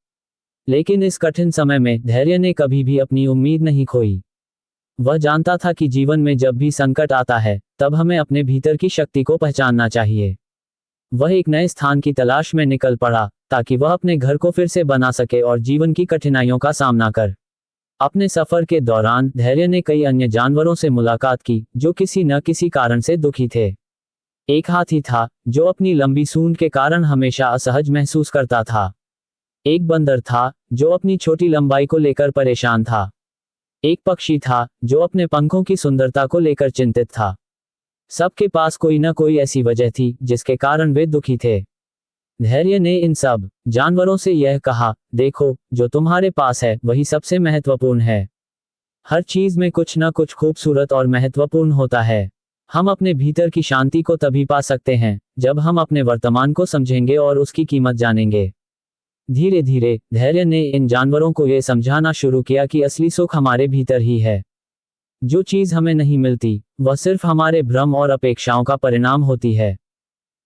लेकिन इस कठिन समय में धैर्य ने कभी भी अपनी उम्मीद नहीं खोई। वह जानता था कि जीवन में जब भी संकट आता है, तब हमें अपने भीतर की शक्ति को पहचानना चाहिए। वह एक नए स्थान की तलाश में निकल पड़ा, ताकि वह अपने घर को फिर से बना सके और जीवन की कठिनाइयों का सामना कर। अपने सफर के दौरान धैर्य ने कई अन्य जानवरों से मुलाकात की, जो किसी न किसी कारण से दुखी थे। एक हाथी था, जो अपनी लंबी सूंड के कारण हमेशा असहज महसूस करता था। एक बंदर था, जो अपनी छोटी लंबाई को लेकर परेशान था। एक पक्षी था, जो अपने पंखों की सुंदरता को लेकर चिंतित था। सबके पास कोई न कोई ऐसी वजह थी जिसके कारण वे दुखी थे। धैर्य ने इन सब जानवरों से यह कहा, देखो, जो तुम्हारे पास है वही सबसे महत्वपूर्ण है। हर चीज में कुछ न कुछ खूबसूरत और महत्वपूर्ण होता है। हम अपने भीतर की शांति को तभी पा सकते हैं जब हम अपने वर्तमान को समझेंगे और उसकी कीमत जानेंगे। धीरे धीरे धैर्य ने इन जानवरों को यह समझाना शुरू किया कि असली सुख हमारे भीतर ही है। जो चीज हमें नहीं मिलती, वह सिर्फ हमारे भ्रम और अपेक्षाओं का परिणाम होती है।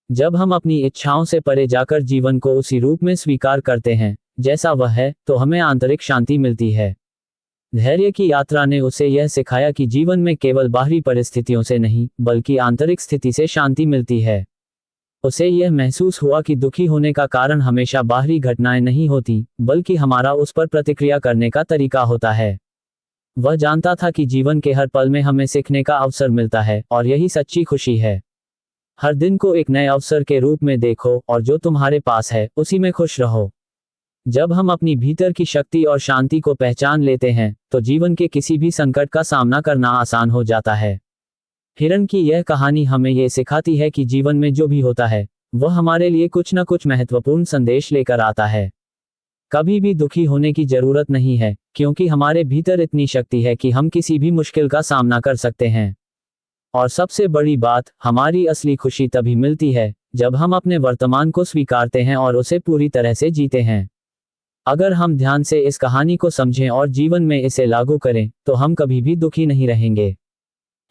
जब हम अपनी इच्छाओं से परे जाकर जीवन को उसी रूप में स्वीकार करते हैं जैसा वह है, तो हमें आंतरिक शांति मिलती है। धैर्य की यात्रा ने उसे यह सिखाया कि जीवन में केवल बाहरी परिस्थितियों से नहीं, बल्कि आंतरिक स्थिति से शांति मिलती है। उसे यह महसूस हुआ कि दुखी होने का कारण हमेशा बाहरी घटनाएं नहीं होती, बल्कि हमारा उस पर प्रतिक्रिया करने का तरीका होता है। वह जानता था कि जीवन के हर पल में हमें सीखने का अवसर मिलता है और यही सच्ची खुशी है। हर दिन को एक नए अवसर के रूप में देखो और जो तुम्हारे पास है उसी में खुश रहो। जब हम अपनी भीतर की शक्ति और शांति को पहचान लेते हैं तो जीवन के किसी भी संकट का सामना करना आसान हो जाता है। हिरण की यह कहानी हमें ये सिखाती है कि जीवन में जो भी होता है वह हमारे लिए कुछ न कुछ महत्वपूर्ण संदेश लेकर आता है। कभी भी दुखी होने की जरूरत नहीं है, क्योंकि हमारे भीतर इतनी शक्ति है कि हम किसी भी मुश्किल का सामना कर सकते हैं। और सबसे बड़ी बात, हमारी असली खुशी तभी मिलती है जब हम अपने वर्तमान को स्वीकारते हैं और उसे पूरी तरह से जीते हैं। अगर हम ध्यान से इस कहानी को समझें और जीवन में इसे लागू करें तो हम कभी भी दुखी नहीं रहेंगे।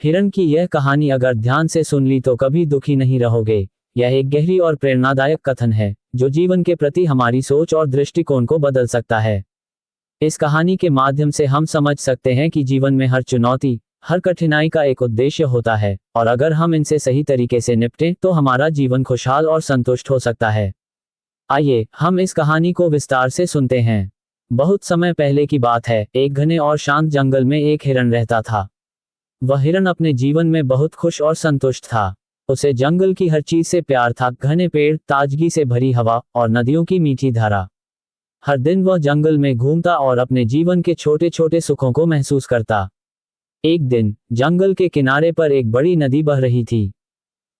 हिरण की यह कहानी अगर ध्यान से सुन ली तो कभी दुखी नहीं रहोगे। यह एक गहरी और प्रेरणादायक कथन है जो जीवन के प्रति हमारी सोच और दृष्टिकोण को बदल सकता है। इस कहानी के माध्यम से हम समझ सकते हैं कि जीवन में हर चुनौती, हर कठिनाई का एक उद्देश्य होता है और अगर हम इनसे सही तरीके से निपटें तो हमारा जीवन खुशहाल और संतुष्ट हो सकता है। आइए हम इस कहानी को विस्तार से सुनते हैं। बहुत समय पहले की बात है, एक घने और शांत जंगल में एक हिरण रहता था। वह हिरण अपने जीवन में बहुत खुश और संतुष्ट था। उसे जंगल की हर चीज से प्यार था, घने पेड़, ताजगी से भरी हवा और नदियों की मीठी धारा। हर दिन वह जंगल में घूमता और अपने जीवन के छोटे छोटे सुखों को महसूस करता। एक दिन जंगल के किनारे पर एक बड़ी नदी बह रही थी।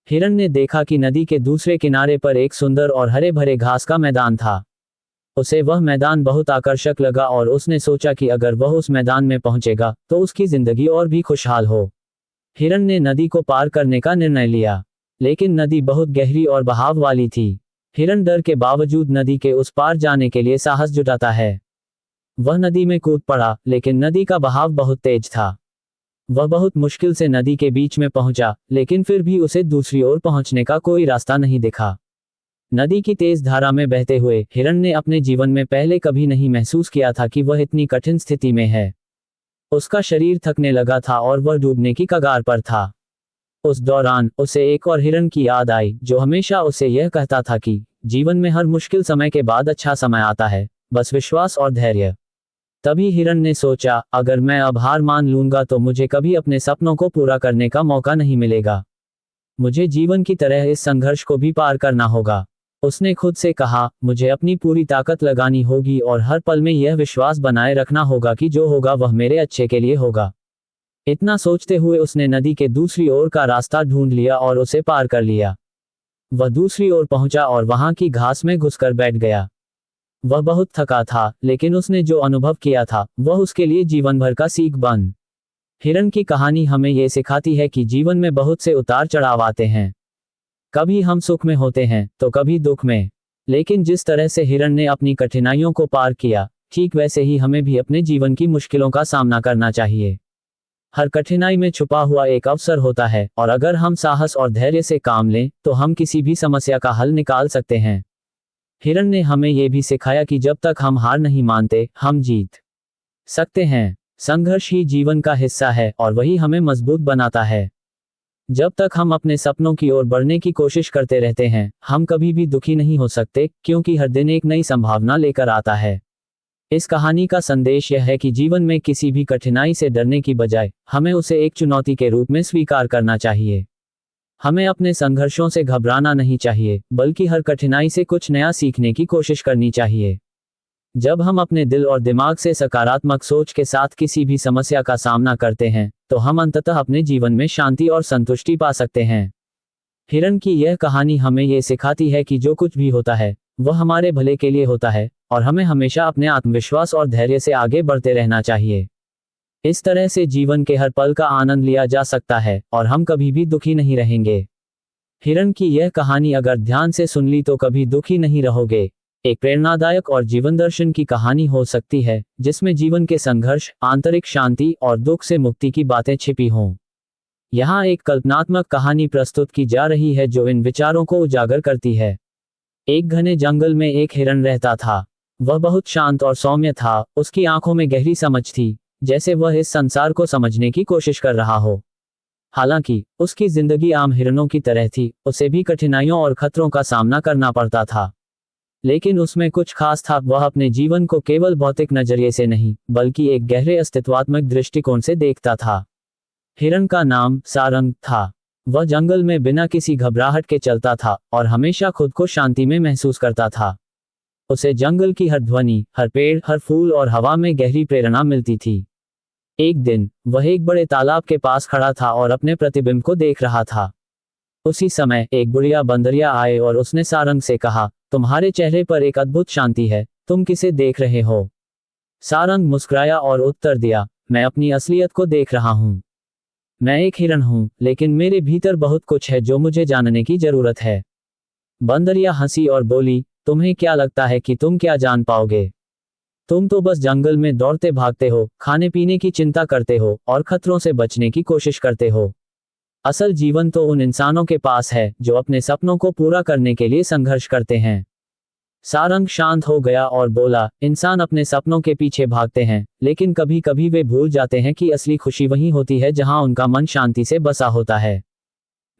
हिरण ने देखा कि नदी के दूसरे किनारे पर एक सुंदर और हरे भरे घास का मैदान था। उसे वह मैदान बहुत आकर्षक लगा और उसने सोचा कि अगर वह उस मैदान में पहुंचेगा तो उसकी जिंदगी और भी खुशहाल हो। हिरण ने नदी को पार करने का निर्णय लिया, लेकिन नदी बहुत गहरी और बहाव वाली थी। हिरण डर के बावजूद नदी के उस पार जाने के लिए साहस जुटाता है। वह नदी में कूद पड़ा, लेकिन नदी का बहाव बहुत तेज था। वह बहुत मुश्किल से नदी के बीच में पहुंचा, लेकिन फिर भी उसे दूसरी ओर पहुंचने का कोई रास्ता नहीं दिखा। नदी की तेज धारा में बहते हुए हिरण ने अपने जीवन में पहले कभी नहीं महसूस किया था कि वह इतनी कठिन स्थिति में है। उसका शरीर थकने लगा था और वह डूबने की कगार पर था। उस दौरान उसे एक और हिरण की याद आई जो हमेशा उसे यह कहता था कि जीवन में हर मुश्किल समय के बाद अच्छा समय आता है, बस विश्वास और धैर्य। तभी हिरण ने सोचा, अगर मैं अब हार मान लूंगा तो मुझे कभी अपने सपनों को पूरा करने का मौका नहीं मिलेगा। मुझे जीवन की तरह इस संघर्ष को भी पार करना होगा। उसने खुद से कहा, मुझे अपनी पूरी ताकत लगानी होगी और हर पल में यह विश्वास बनाए रखना होगा कि जो होगा वह मेरे अच्छे के लिए होगा। इतना सोचते हुए उसने नदी के दूसरी ओर का रास्ता ढूंढ लिया और उसे पार कर लिया। वह दूसरी ओर पहुंचा और वहां की घास में घुसकर बैठ गया। वह बहुत थका था, लेकिन उसने जो अनुभव किया था वह उसके लिए जीवन भर का सीख बन। हिरण की कहानी हमें यह सिखाती है कि जीवन में बहुत से उतार चढ़ाव आते हैं। कभी हम सुख में होते हैं तो कभी दुख में, लेकिन जिस तरह से हिरण ने अपनी कठिनाइयों को पार किया, ठीक वैसे ही हमें भी अपने जीवन की मुश्किलों का सामना करना चाहिए। हर कठिनाई में छुपा हुआ एक अवसर होता है और अगर हम साहस और धैर्य से काम लें तो हम किसी भी समस्या का हल निकाल सकते हैं। हिरण ने हमें यह भी सिखाया कि जब तक हम हार नहीं मानते, हम जीत सकते हैं। संघर्ष ही जीवन का हिस्सा है और वही हमें मजबूत बनाता है। जब तक हम अपने सपनों की ओर बढ़ने की कोशिश करते रहते हैं, हम कभी भी दुखी नहीं हो सकते, क्योंकि हर दिन एक नई संभावना लेकर आता है। इस कहानी का संदेश यह है कि जीवन में किसी भी कठिनाई से डरने की बजाय हमें उसे एक चुनौती के रूप में स्वीकार करना चाहिए। हमें अपने संघर्षों से घबराना नहीं चाहिए, बल्कि हर कठिनाई से कुछ नया सीखने की कोशिश करनी चाहिए। जब हम अपने दिल और दिमाग से सकारात्मक सोच के साथ किसी भी समस्या का सामना करते हैं तो हम अंततः अपने जीवन में शांति और संतुष्टि पा सकते हैं। हिरण की यह कहानी हमें यह सिखाती है कि जो कुछ भी होता है वह हमारे भले के लिए होता है और हमें हमेशा अपने आत्मविश्वास और धैर्य से आगे बढ़ते रहना चाहिए। इस तरह से जीवन के हर पल का आनंद लिया जा सकता है और हम कभी भी दुखी नहीं रहेंगे। हिरण की यह कहानी अगर ध्यान से सुन ली तो कभी दुखी नहीं रहोगे। एक प्रेरणादायक और जीवन दर्शन की कहानी हो सकती है जिसमें जीवन के संघर्ष, आंतरिक शांति और दुख से मुक्ति की बातें छिपी हों। यहाँ एक कल्पनात्मक कहानी प्रस्तुत की जा रही है जो इन विचारों को उजागर करती है। एक घने जंगल में एक हिरण रहता था। वह बहुत शांत और सौम्य था। उसकी आंखों में गहरी समझ थी, जैसे वह इस संसार को समझने की कोशिश कर रहा हो। हालांकि उसकी जिंदगी आम हिरणों की तरह थी, उसे भी कठिनाइयों और खतरों का सामना करना पड़ता था। लेकिन उसमें कुछ खास था। वह अपने जीवन को केवल भौतिक नजरिए से नहीं, बल्कि एक गहरे अस्तित्वात्मक दृष्टिकोण से देखता था। हिरण का नाम सारंग था। वह जंगल में बिना किसी घबराहट के चलता था और हमेशा खुद को शांति में महसूस करता था। उसे जंगल की हर ध्वनि, हर पेड़, हर फूल और हवा में गहरी प्रेरणा मिलती थी। एक दिन वह एक बड़े तालाब के पास खड़ा था और अपने प्रतिबिंब को देख रहा था। उसी समय एक बुढ़िया बंदरिया आए और उसने सारंग से कहा, तुम्हारे चेहरे पर एक अद्भुत शांति है, तुम किसे देख रहे हो? सारंग मुस्कुराया और उत्तर दिया, मैं अपनी असलियत को देख रहा हूँ। मैं एक हिरण हूँ, लेकिन मेरे भीतर बहुत कुछ है जो मुझे जानने की जरूरत है। बंदरिया हंसी और बोली, तुम्हें क्या लगता है कि तुम क्या जान पाओगे? तुम तो बस जंगल में दौड़ते भागते हो, खाने पीने की चिंता करते हो और खतरों से बचने की कोशिश करते हो। असल जीवन तो उन इंसानों के पास है जो अपने सपनों को पूरा करने के लिए संघर्ष करते हैं। सारंग शांत हो गया और बोला, इंसान अपने सपनों के पीछे भागते हैं, लेकिन कभी कभी वे भूल जाते हैं कि असली खुशी वहीं होती है जहां उनका मन शांति से बसा होता है।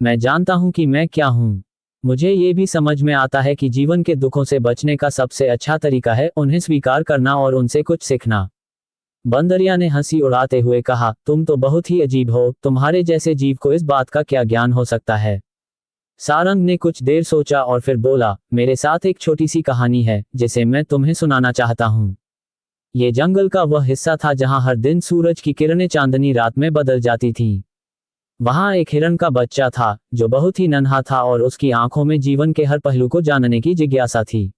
मैं जानता हूं कि मैं क्या हूं। मुझे ये भी समझ में आता है कि जीवन के दुखों से बचने का सबसे अच्छा तरीका है उन्हें स्वीकार करना और उनसे कुछ सीखना। बंदरिया ने हंसी उड़ाते हुए कहा, तुम तो बहुत ही अजीब हो, तुम्हारे जैसे जीव को इस बात का क्या ज्ञान हो सकता है? सारंग ने कुछ देर सोचा और फिर बोला, मेरे साथ एक छोटी सी कहानी है जिसे मैं तुम्हें सुनाना चाहता हूँ। ये जंगल का वह हिस्सा था जहाँ हर दिन सूरज की किरणें चांदनी रात में बदल जाती थीं। वहाँ एक हिरण का बच्चा था जो बहुत ही नन्हा था और उसकी आंखों में जीवन के हर पहलू को जानने की जिज्ञासा थी।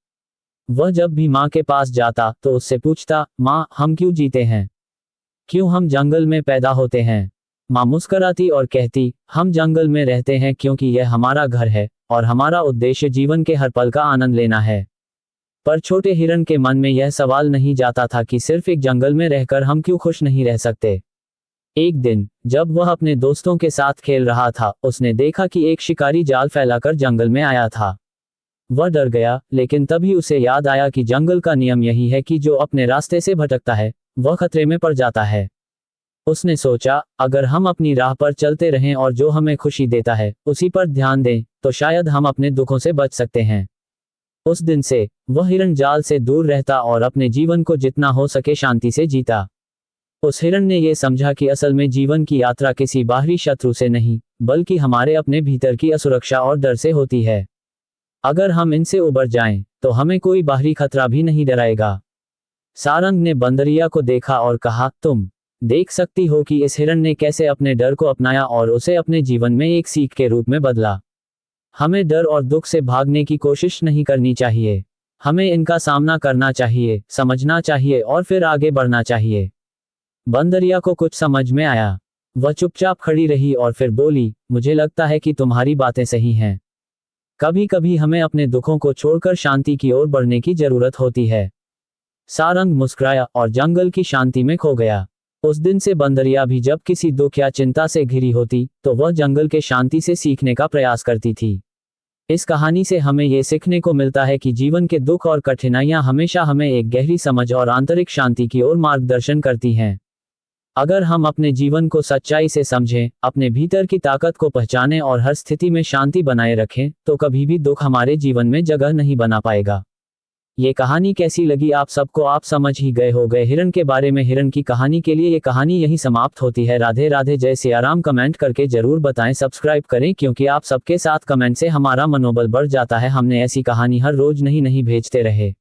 वह जब भी माँ के पास जाता तो उससे पूछता, माँ, हम क्यों जीते हैं? क्यों हम जंगल में पैदा होते हैं? माँ मुस्कराती और कहती, हम जंगल में रहते हैं क्योंकि यह हमारा घर है और हमारा उद्देश्य जीवन के हर पल का आनंद लेना है। पर छोटे हिरण के मन में यह सवाल नहीं जाता था कि सिर्फ एक जंगल में रहकर हम क्यों खुश नहीं रह सकते। एक दिन जब वह अपने दोस्तों के साथ खेल रहा था, उसने देखा कि एक शिकारी जाल फैलाकर जंगल में आया था। वह डर गया, लेकिन तभी उसे याद आया कि जंगल का नियम यही है कि जो अपने रास्ते से भटकता है वह खतरे में पड़ जाता है। उसने सोचा, अगर हम अपनी राह पर चलते रहें और जो हमें खुशी देता है उसी पर ध्यान दें, तो शायद हम अपने दुखों से बच सकते हैं। उस दिन से वह हिरण जाल से दूर रहता और अपने जीवन को जितना हो सके शांति से जीता। उस हिरण ने यह समझा कि असल में जीवन की यात्रा किसी बाहरी शत्रु से नहीं, बल्कि हमारे अपने भीतर की असुरक्षा और डर से होती है। अगर हम इनसे उबर जाएं, तो हमें कोई बाहरी खतरा भी नहीं डराएगा। सारंग ने बंदरिया को देखा और कहा, तुम देख सकती हो कि इस हिरण ने कैसे अपने डर को अपनाया और उसे अपने जीवन में एक सीख के रूप में बदला। हमें डर और दुख से भागने की कोशिश नहीं करनी चाहिए। हमें इनका सामना करना चाहिए, समझना चाहिए और फिर आगे बढ़ना चाहिए। बंदरिया को कुछ समझ में आया। वह चुपचाप खड़ी रही और फिर बोली, मुझे लगता है कि तुम्हारी बातें सही हैं। कभी कभी हमें अपने दुखों को छोड़कर शांति की ओर बढ़ने की जरूरत होती है। सारंग मुस्कुराया और जंगल की शांति में खो गया। उस दिन से बंदरिया भी जब किसी दुख या चिंता से घिरी होती तो वह जंगल के शांति से सीखने का प्रयास करती थी। इस कहानी से हमें यह सीखने को मिलता है कि जीवन के दुख और कठिनाइयां हमेशा हमें एक गहरी समझ और आंतरिक शांति की ओर मार्गदर्शन करती हैं। अगर हम अपने जीवन को सच्चाई से समझें, अपने भीतर की ताकत को पहचानें और हर स्थिति में शांति बनाए रखें, तो कभी भी दुख हमारे जीवन में जगह नहीं बना पाएगा। ये कहानी कैसी लगी आप सबको? आप समझ ही गए हो गए हिरण के बारे में। हिरण की कहानी के लिए ये कहानी यही समाप्त होती है। राधे राधे, जय सियाराम। कमेंट करके जरूर बताएं, सब्सक्राइब करें, क्योंकि आप सबके साथ कमेंट से हमारा मनोबल बढ़ जाता है। हमने ऐसी कहानी हर रोज नहीं भेजते रहे।